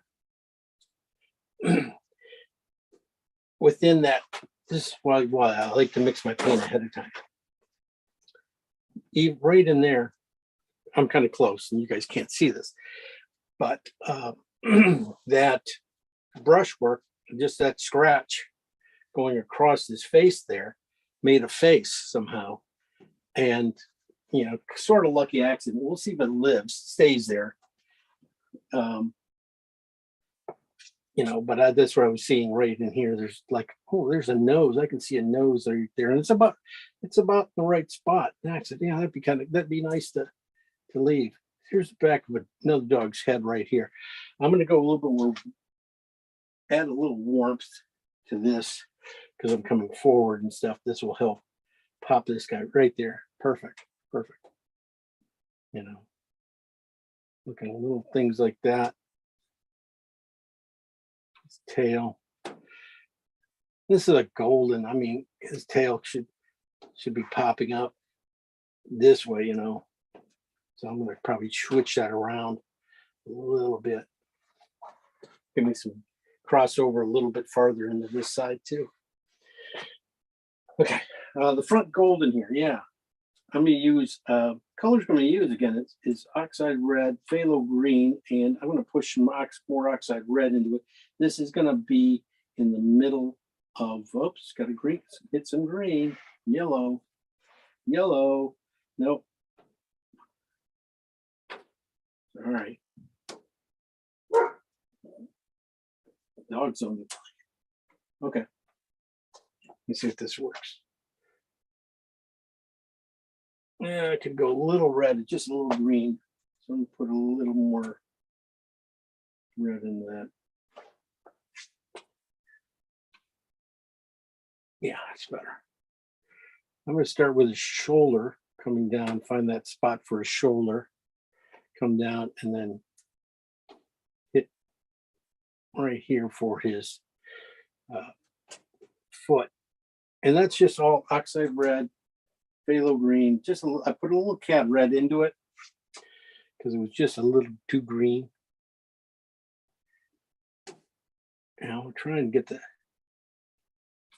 within that. This is why I like to mix my paint ahead of time. Right in there, I'm kind of close, and you guys can't see this, but that brushwork, just that scratch going across his face there, made a face somehow, and you know, sort of lucky accident. We'll see if it lives, stays there. You know, but that's what I was seeing right in here. There's like, oh, there's a nose. I can see a nose right there, and it's about the right spot. Next, yeah, that'd be nice to leave. Here's the back of another dog's head right here. I'm going to go a little bit more, add a little warmth to this because I'm coming forward and stuff. This will help pop this guy right there. Perfect. You know, looking at little things like that. His tail. This is a golden. I mean, his tail should be popping up this way, you know. So I'm going to probably switch that around a little bit. Give me some crossover a little bit farther into this side too. Okay, the front golden here, yeah. I'm going to use colors. I'm going to use again is oxide red, phthalo green, and I'm going to push some more oxide red into it. This is going to be in the middle of. Oops, got a green. Hit some green, yellow. Nope. All right. Dog's on the. Okay. Let's see if this works. Yeah, I could go a little red, just a little green. So I'm gonna put a little more red in that. Yeah, that's better. I'm gonna start with his shoulder coming down, find that spot for his shoulder, come down and then hit right here for his foot. And that's just all oxide red, phthalo green, just I put a little cad red into it because it was just a little too green. And I'll try and get the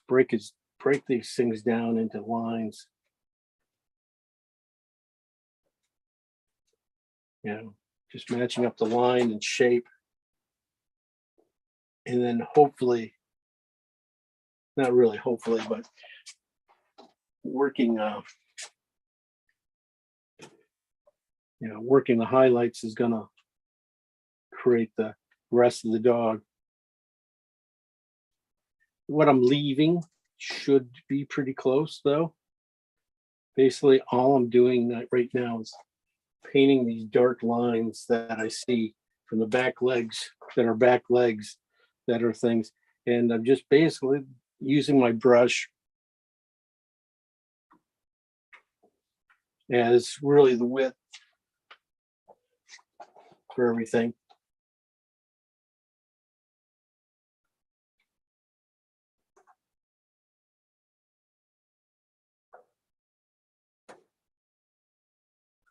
break these things down into lines. You know, just matching up the line and shape. And then hopefully, not really hopefully, but working working the highlights is gonna create the rest of the dog. What I'm leaving should be pretty close though. Basically, all I'm doing right now is painting these dark lines that I see from the back legs that are back legs that are things. And I'm just basically using my brush as really the width for everything.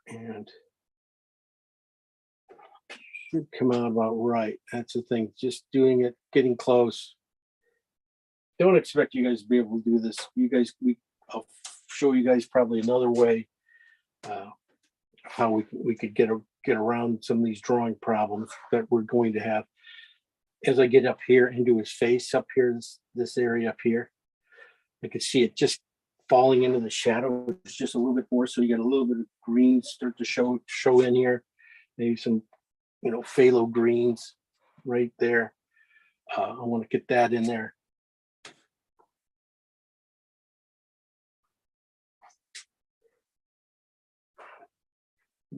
And should come out about right. That's the thing, just doing it, getting close. Don't expect you guys to be able to do this. You guys, I'll show you guys probably another way how we could get around some of these drawing problems that we're going to have. As I get up here into his face, up here, this area up here, I could see it just falling into the shadow just a little bit more. So you got a little bit of green start to show in here, maybe some, phthalo greens right there. I want to get that in there.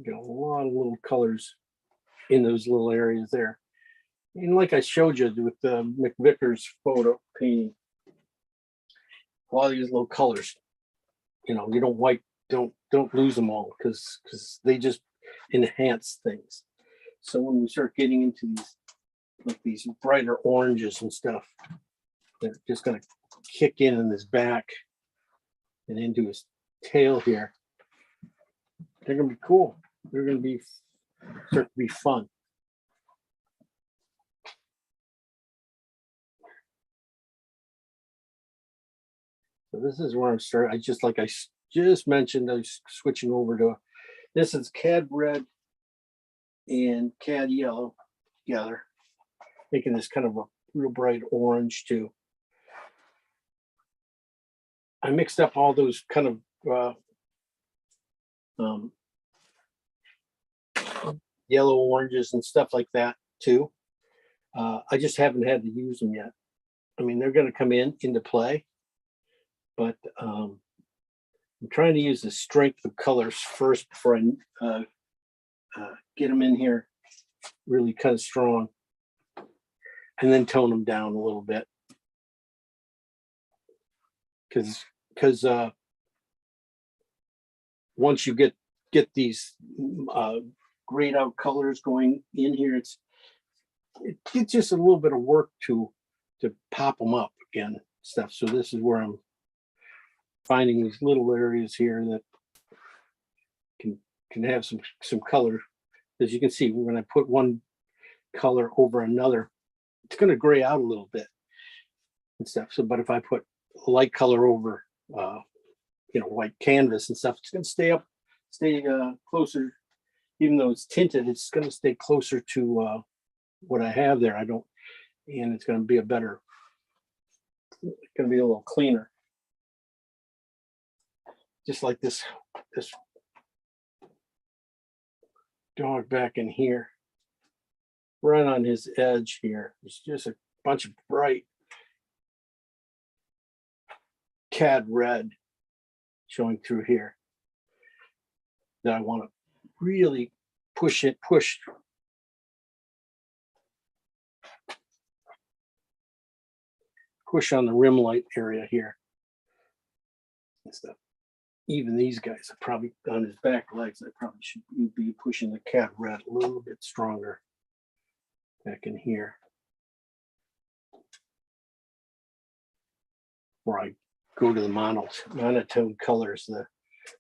Got a lot of little colors in those little areas there. And like I showed you with the McVickers photo painting, a lot of these little colors, you don't lose them all because they just enhance things. So when we start getting into these brighter oranges and stuff, they're just going to kick in his back and into his tail here. They're going to be cool. They're going to start to be fun. So this is where I'm starting. I just mentioned, I was switching over to, this is cad red and cad yellow together, making this kind of a real bright orange too. I mixed up all those kind of yellow oranges and stuff like that too. I just haven't had to use them yet. I mean, they're going to come into play, but I'm trying to use the strength of colors first before I get them in here really kind of strong, and then tone them down a little bit. Because once you get these grayed out colors going in here, it's just a little bit of work to pop them up again stuff. So this is where I'm finding these little areas here that can have some color. As you can see, when I put one color over another, it's going to gray out a little bit and stuff. So, but if I put light color over, white canvas and stuff, it's going to stay closer. Even though it's tinted, it's going to stay closer to what I have there. And it's going to be it's going to be a little cleaner. Just like this dog back in here, right on his edge here. It's just a bunch of bright cad red showing through here that I want to really push on the rim light area here and stuff. even these guys are probably on his back legs. I probably should be pushing the cat red a little bit stronger back in here. Where I go to the monotone colors, the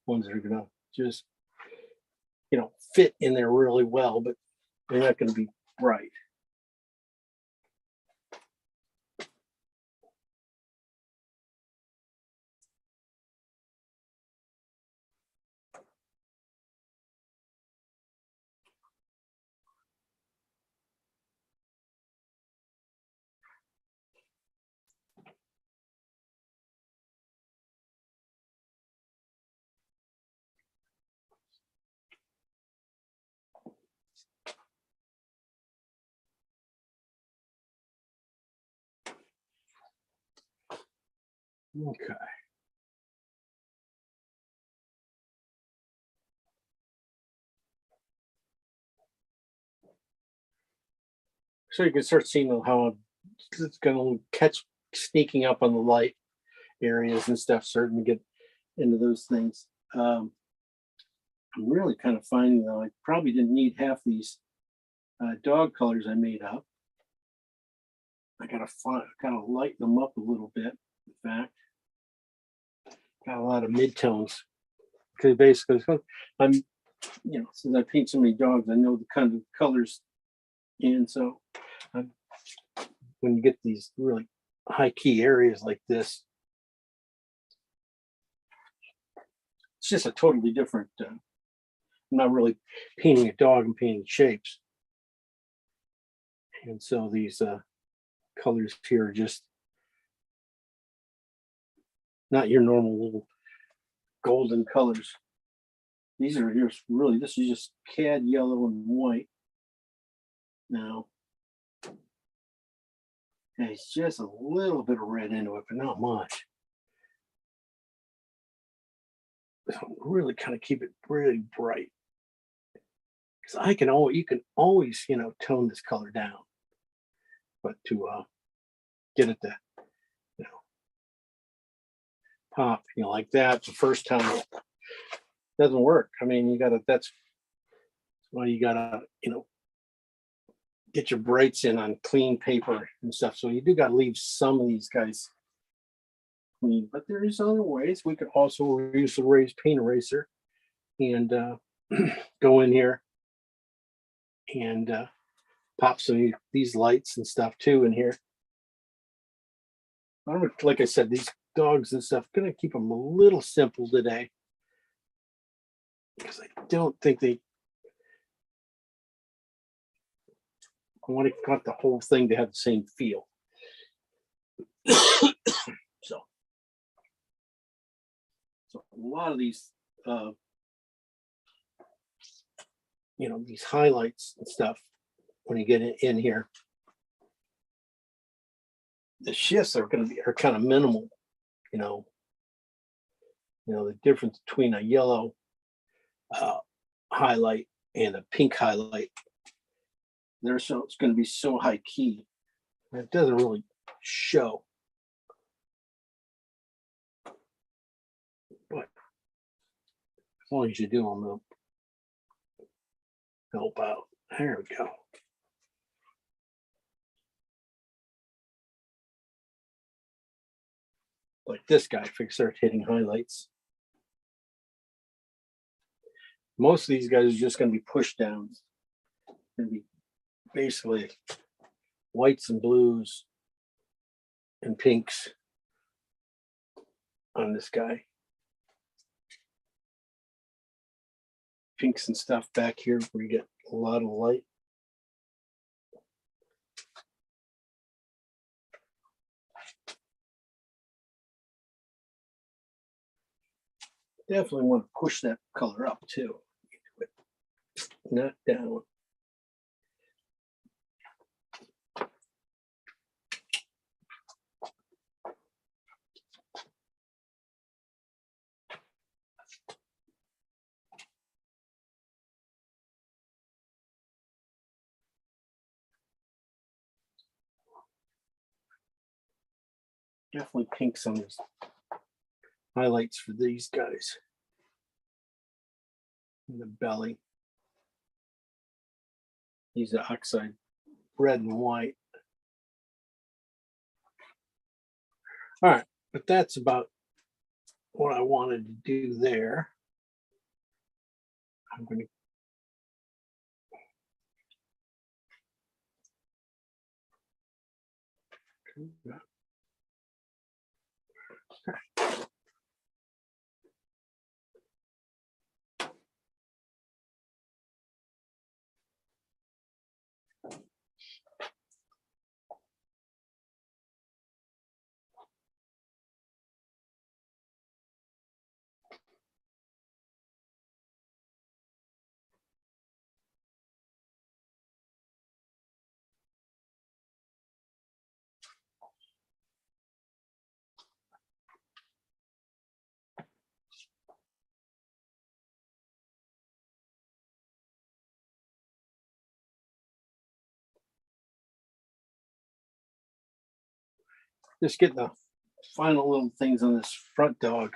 ones that are gonna just, fit in there really well, but they're not gonna be bright. Okay. So you can start seeing how it's gonna catch sneaking up on the light areas and stuff, starting to get into those things. I'm really kind of finding though, I probably didn't need half these dog colors I made up. I gotta lighten them up a little bit. In fact, got a lot of midtones because basically I'm, since I paint so many dogs, I know the kind of colors, and so when you get these really high key areas like this, it's just a totally different. I'm not really painting a dog, I'm painting shapes, and so these colors here are just not your normal little golden colors. These are just really, this is just cad yellow and white now. And it's just a little bit of red into it, but not much. So really kind of keep it really bright. Because you can always, tone this color down. But to get it to, pop, like that the first time doesn't work. I mean, that's why you gotta, get your brights in on clean paper and stuff. So you do gotta leave some of these guys clean, but there is other ways. We could also use the paint eraser and go in here and pop some of these lights and stuff too in here. Like I said, these dogs and stuff, gonna keep them a little simple today because I don't think I want the whole thing to have the same feel. So a lot of these, these highlights and stuff, when you get in here, the shifts are kind of minimal. The difference between a yellow highlight and a pink highlight, it's going to be so high key, it doesn't really show. But as long as you do them, they'll help out. There we go. Like this guy, if we start hitting highlights. Most of these guys are just going to be push downs. Going to be basically whites and blues and pinks on this guy. Pinks and stuff back here where you get a lot of light. Definitely want to push that color up too, not down. Definitely pink some highlights for these guys. in the belly. These are oxide red and white. All right, but that's about what I wanted to do there. I'm going to just get the final little things on this front dog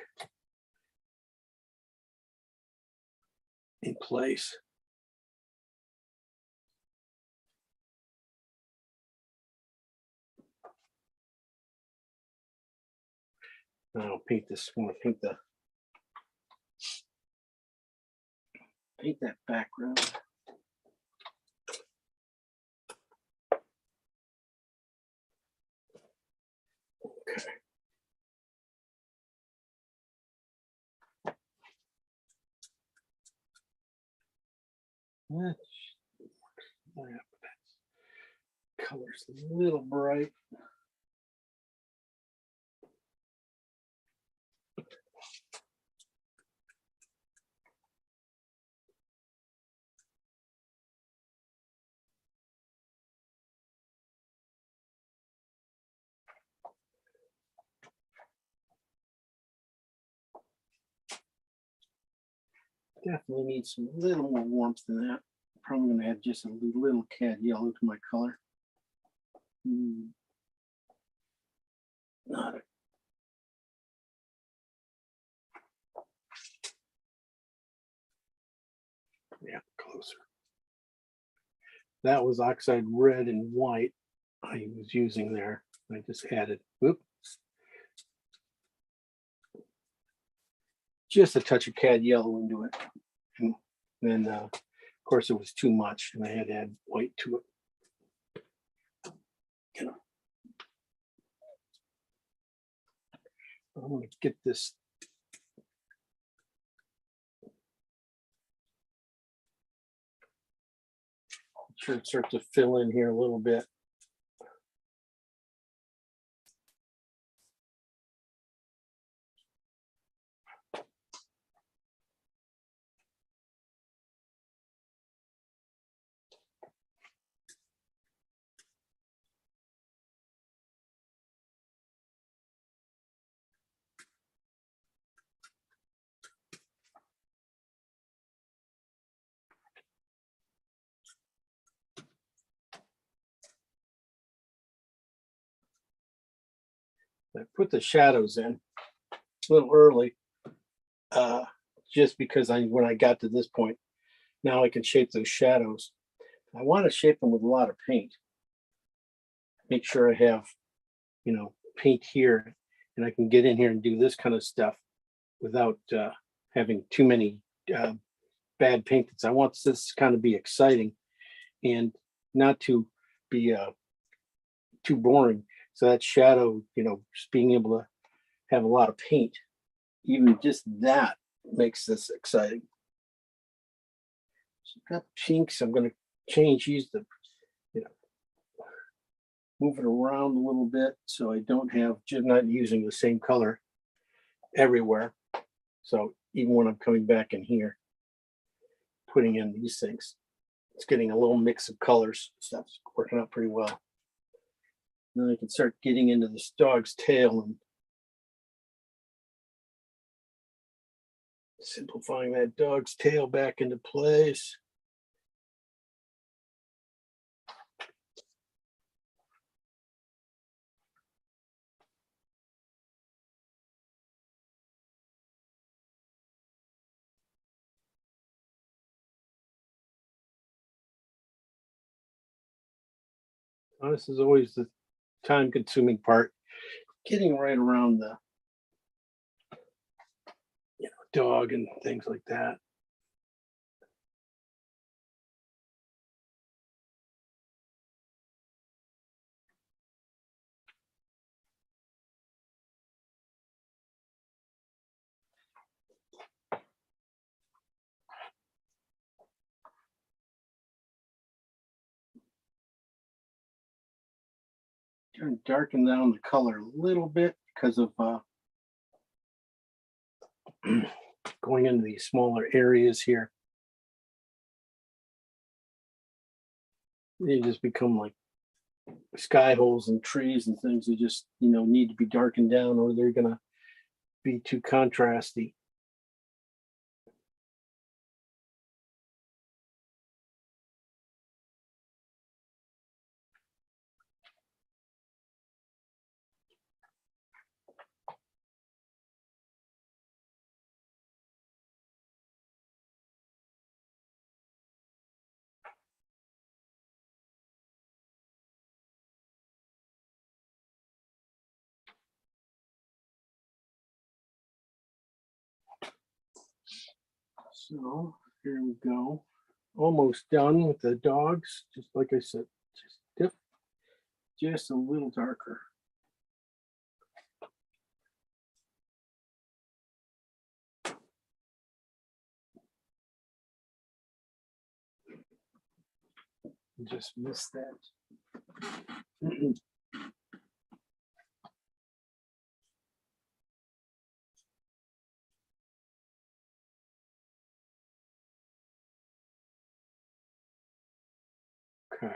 in place. I'll paint this. I'm going to paint that background. Okay. That's, color's a little bright. Definitely need some little more warmth than that. Probably going to add just a little cad yellow to my color. Not a yeah, closer. That was oxide red and white I was using there. I just added, whoops, just a touch of cad yellow into it. And then, of course, it was too much, and I had to add white to it. You know, I'm going to get this. Sure, it starts to fill in here a little bit. I put the shadows in a little early, just because when I got to this point, now I can shape those shadows. I want to shape them with a lot of paint. Make sure I have, paint here, and I can get in here and do this kind of stuff without having too many bad paints. I want this to kind of be exciting and not to be too boring. So that shadow, just being able to have a lot of paint, even just that makes this exciting. So I've got pinks. I'm going to use the, move it around a little bit so I don't have, just not using the same color everywhere. So even when I'm coming back in here, putting in these things, it's getting a little mix of colors. Stuff's working out pretty well. Then I can start getting into this dog's tail and simplifying that dog's tail back into place. This is always the time consuming part, getting right around the dog and things like that. Trying to darken down the color a little bit because of going into these smaller areas here. They just become like sky holes and trees and things that just, need to be darkened down, or they're gonna be too contrasty. So here we go. Almost done with the dogs. Just like I said, just a little darker. Just missed that. Okay.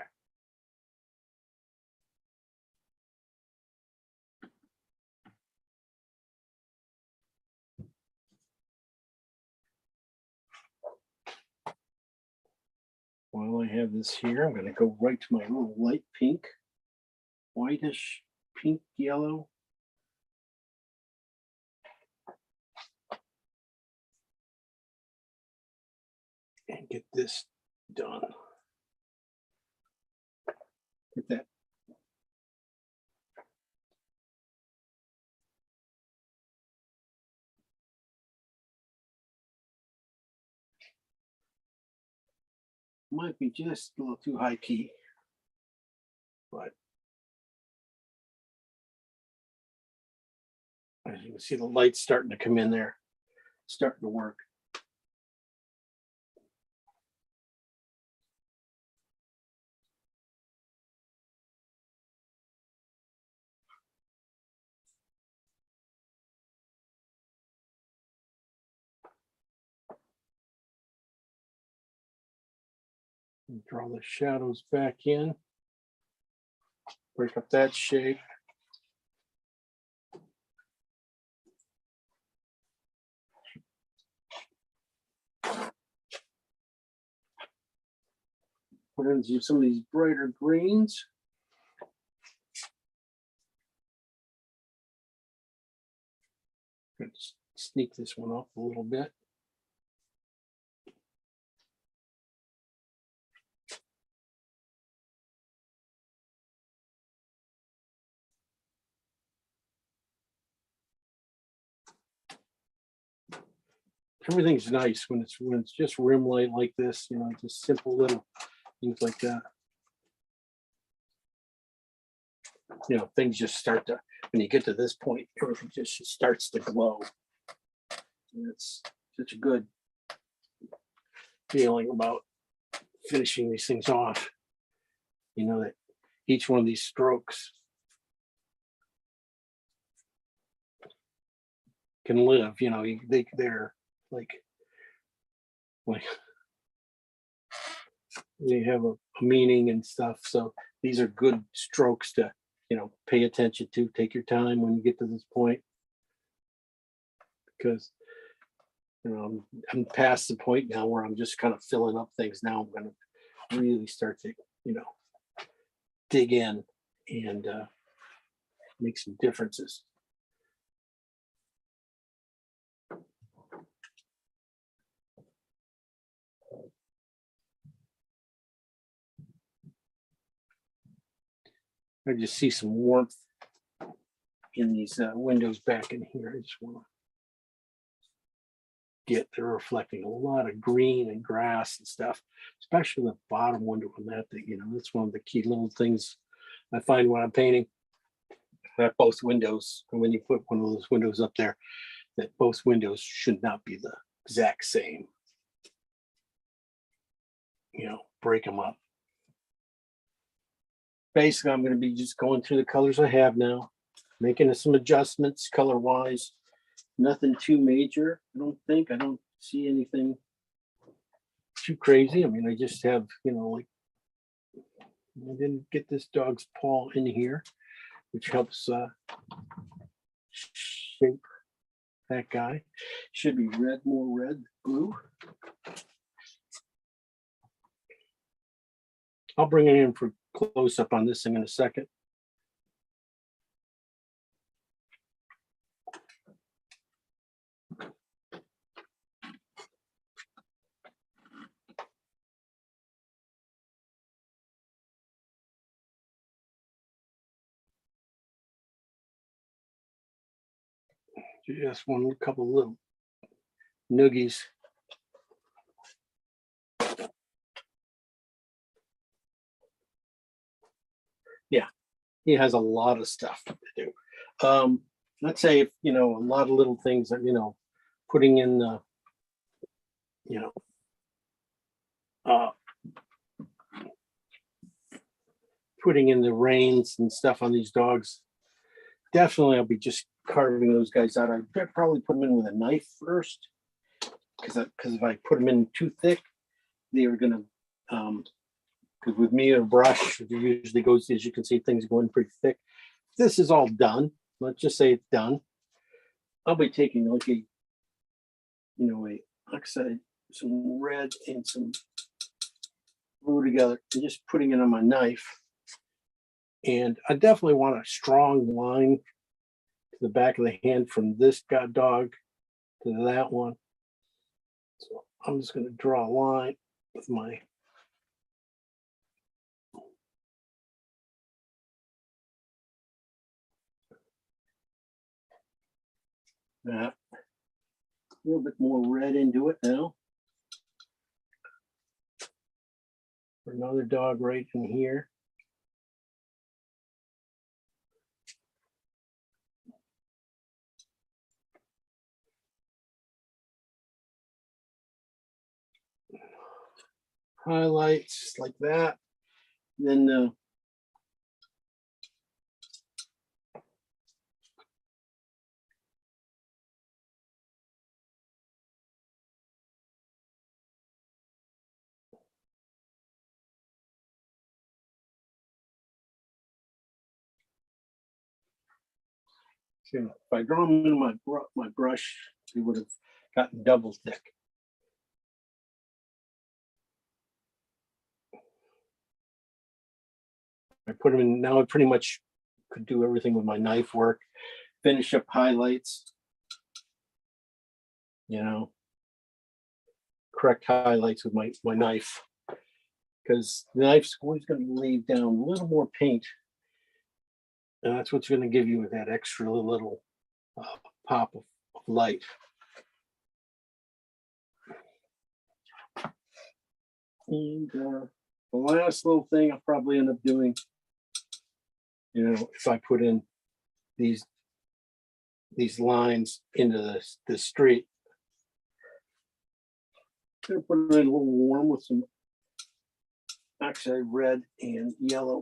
While I have this here, I'm going to go right to my little light pink, whitish pink yellow. And get this done. Get that. Might be just a little too high key, but as you can see, the light's starting to come in there, starting to work. And draw the shadows back in, break up that shape. Put in some of these brighter greens. Let's sneak this one up a little bit. Everything's nice when it's just rim light like this, just simple little things like that. Things just start to, when you get to this point, everything just starts to glow. And it's such a good feeling about finishing these things off. That each one of these strokes can live, they're like they have a meaning and stuff. So these are good strokes to, pay attention to. Take your time when you get to this point, because I'm past the point now where I'm just kind of filling up things. Now I'm going to really start to, dig in and make some differences. I just see some warmth in these windows back in here. I just want to get, they're reflecting a lot of green and grass and stuff, especially the bottom window on that thing. You know, that's one of the key little things I find when I'm painting. That both windows, and when you put one of those windows up there, that both windows should not be the exact same. You know, break them up. Basically, I'm going to be just going through the colors I have now, making some adjustments color wise. Nothing too major, I don't think. I don't see anything too crazy. I mean, I just have, you know, like, I didn't get this dog's paw in here, which helps shape that guy. Should be red, more red, blue. I'll bring it in for close up on this thing in a second. Just one couple little noogies. Yeah, he has a lot of stuff to do. Let's say if, you know, a lot of little things that, you know, putting in the, you know, putting in the reins and stuff on these dogs. Definitely, I'll be just carving those guys out. I'd probably put them in with a knife first, because if I put them in too thick, they are gonna. Because with me, a brush it usually goes, as you can see, things going pretty thick. This is all done. Let's just say it's done. I'll be taking like a, you know, like I said, some red and some blue together, and just putting it on my knife. And I definitely want a strong line to the back of the hand from this dog to that one. So I'm just going to draw a line with my that. A little bit more red into it now. For another dog right in here. Highlights like that. Then if I draw them in my brush, it would have gotten double thick. I put them in, now I pretty much could do everything with my knife work, finish up highlights, you know, correct highlights with my knife, because the knife's always going to leave down a little more paint, and that's what's going to give you that extra little pop of light. And the last little thing I'll probably end up doing, you know, if I put in these lines into the street, I'm gonna put it in a little warm with some actually red and yellow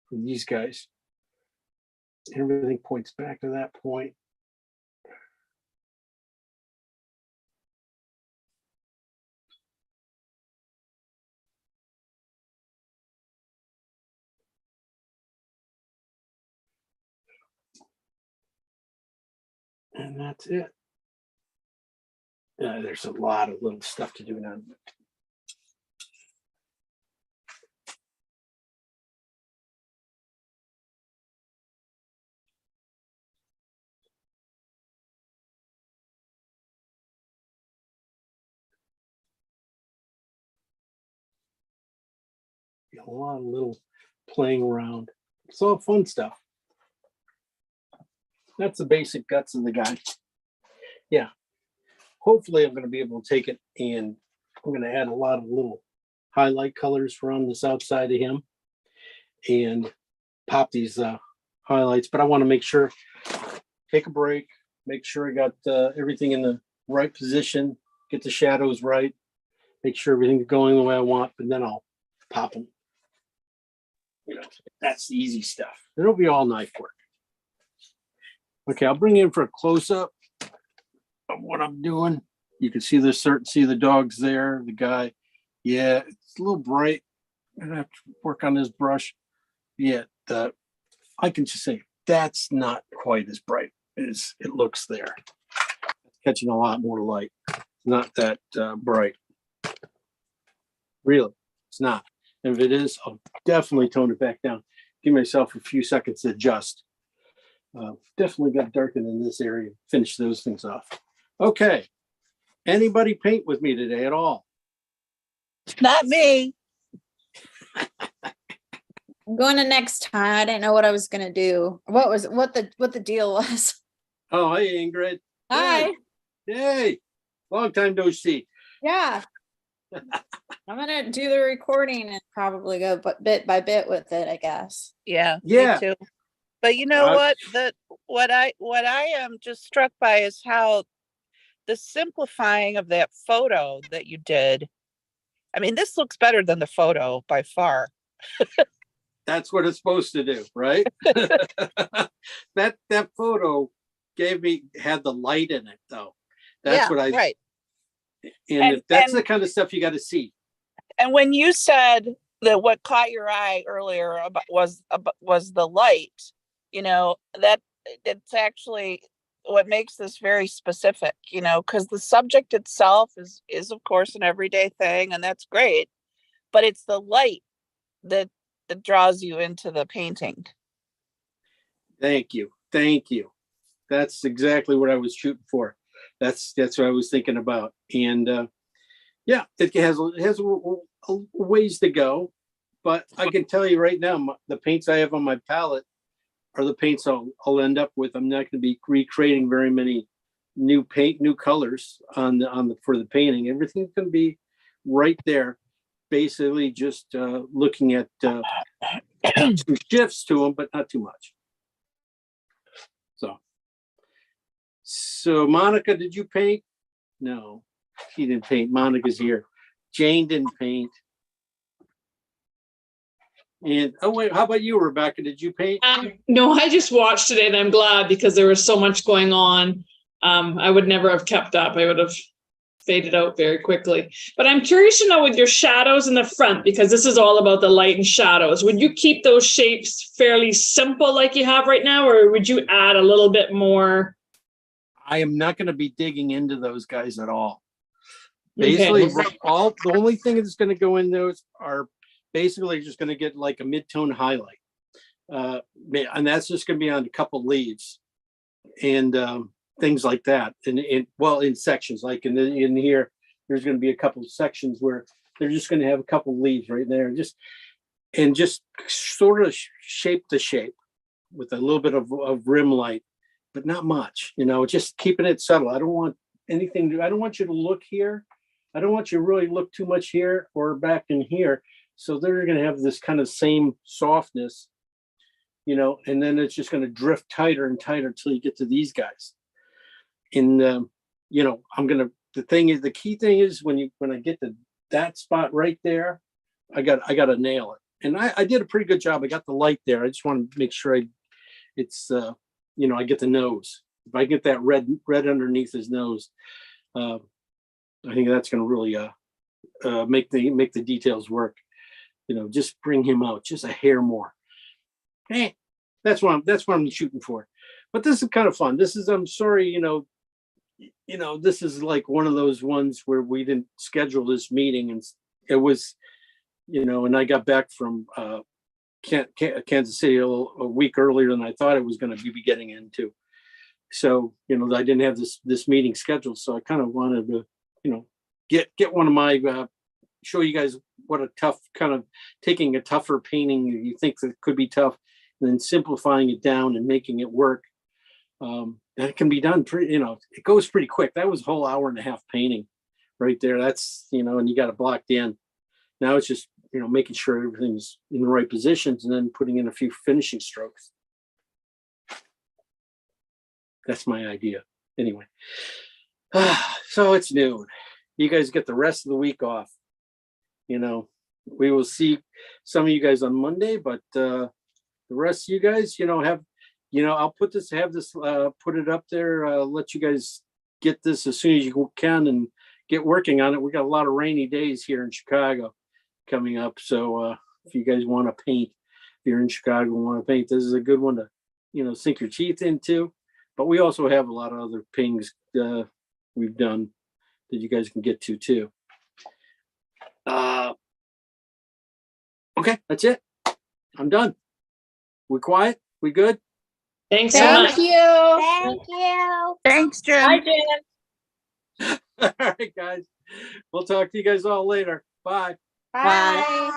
for these guys. Everything points back to that point. And that's it. There's a lot of little stuff to do now. a lot of little playing around. It's all fun stuff. That's the basic guts of the guy. Yeah. Hopefully I'm going to be able to take it and I'm going to add a lot of little highlight colors around this outside of him and pop these highlights. But I want to make sure, take a break, make sure I got everything in the right position, get the shadows right, make sure everything's going the way I want, and then I'll pop them. You know, that's the easy stuff. It'll be all knife work. Okay, I'll bring you in for a close-up of what I'm doing. You can see the dogs there, the guy. Yeah, it's a little bright. I'm gonna have to work on this brush. Yeah, I can just say that's not quite as bright as it looks there. It's catching a lot more light. It's not that bright. Really, it's not. And if it is, I'll definitely tone it back down. Give myself a few seconds to adjust. Definitely got darkened in this area. Finish those things off. Okay. Anybody paint with me today at all? Not me. I'm going to next time. I didn't know what I was gonna do. What the deal was. Oh, hey, Ingrid. Hi. Hey, long time no see. Yeah. I'm gonna do the recording and probably go bit by bit with it, I guess. Yeah, Yeah. me too. But you know Uh, what I am just struck by is how the simplifying of that photo that you did. I mean, this looks better than the photo by far. That's what it's supposed to do, right? That photo had the light in it though. That's Yeah, what I right. and that's and- the kind of stuff you got to see. And when you said that what caught your eye earlier was the light, you know, that it's actually what makes this very specific, you know, because the subject itself is of course an everyday thing, and that's great, but it's the light that draws you into the painting. Thank you. That's exactly what I was shooting for. That's what I was thinking about. And yeah, it has a ways to go, but I can tell you right now, the paints I have on my palette are the paints I'll end up with. I'm not going to be recreating very many new colors for the painting. Everything's going to be right there. Basically, just looking at some shifts to them, but not too much. So Monica, did you paint? No, she didn't paint. Monica's here. Jane didn't paint. And oh wait, how about you, Rebecca? Did you paint? No, I just watched today and I'm glad because there was so much going on. I would never have kept up. I would have faded out very quickly. But I'm curious to know with your shadows in the front, because this is all about the light and shadows, would you keep those shapes fairly simple like you have right now, or would you add a little bit more? I am not going to be digging into those guys at all. Okay. Basically, the only thing that's going to go in those are basically just going to get like a mid-tone highlight. And that's just going to be on a couple leaves and things like that. And in sections, like in here, there's going to be a couple of sections where they're just going to have a couple leaves right there, just sort of shape the shape with a little bit of rim light, but not much, you know, just keeping it subtle. I don't want anything I don't want you to look here. I don't want you to really look too much here or back in here. So they're going to have this kind of same softness, you know, and then it's just going to drift tighter and tighter until you get to these guys. And, you know, the key thing is when I get to that spot right there, I got to nail it. And I did a pretty good job. I got the light there. I just want to make sure it's, you know, I get the nose. If I get that red underneath his nose, I think that's going to really make the details work. You know, just bring him out just a hair more. Hey, that's what I'm shooting for. But this is kind of fun. I'm sorry, you know, this is like one of those ones where we didn't schedule this meeting, and it was, you know, and I got back from Kansas City a week earlier than I thought I was going to be getting into. So, you know, I didn't have this meeting scheduled. So I kind of wanted to, you know, get one of my, show you guys what a tough kind of taking a tougher painting you think that could be tough, and then simplifying it down and making it work. That can be done pretty, it goes pretty quick. That was a whole hour and a half painting right there. That's, and you got it blocked in. Now it's just, making sure everything's in the right positions and then putting in a few finishing strokes. That's my idea. Anyway. So it's noon. You guys get the rest of the week off. We will see some of you guys on Monday, but the rest of you guys, I'll put this put it up there, let you guys get this as soon as you can and get working on it. We got a lot of rainy days here in Chicago coming up. So if you guys want to paint, if you're in Chicago and want to paint, this is a good one to, sink your teeth into. But we also have a lot of other paintings we've done that you guys can get to too. Okay, that's it. I'm done. We quiet? We good? Thanks so much. Thank you. Thank you. Thanks, Jim. Bye, Jen. All right, guys. We'll talk to you guys all later. Bye. Bye.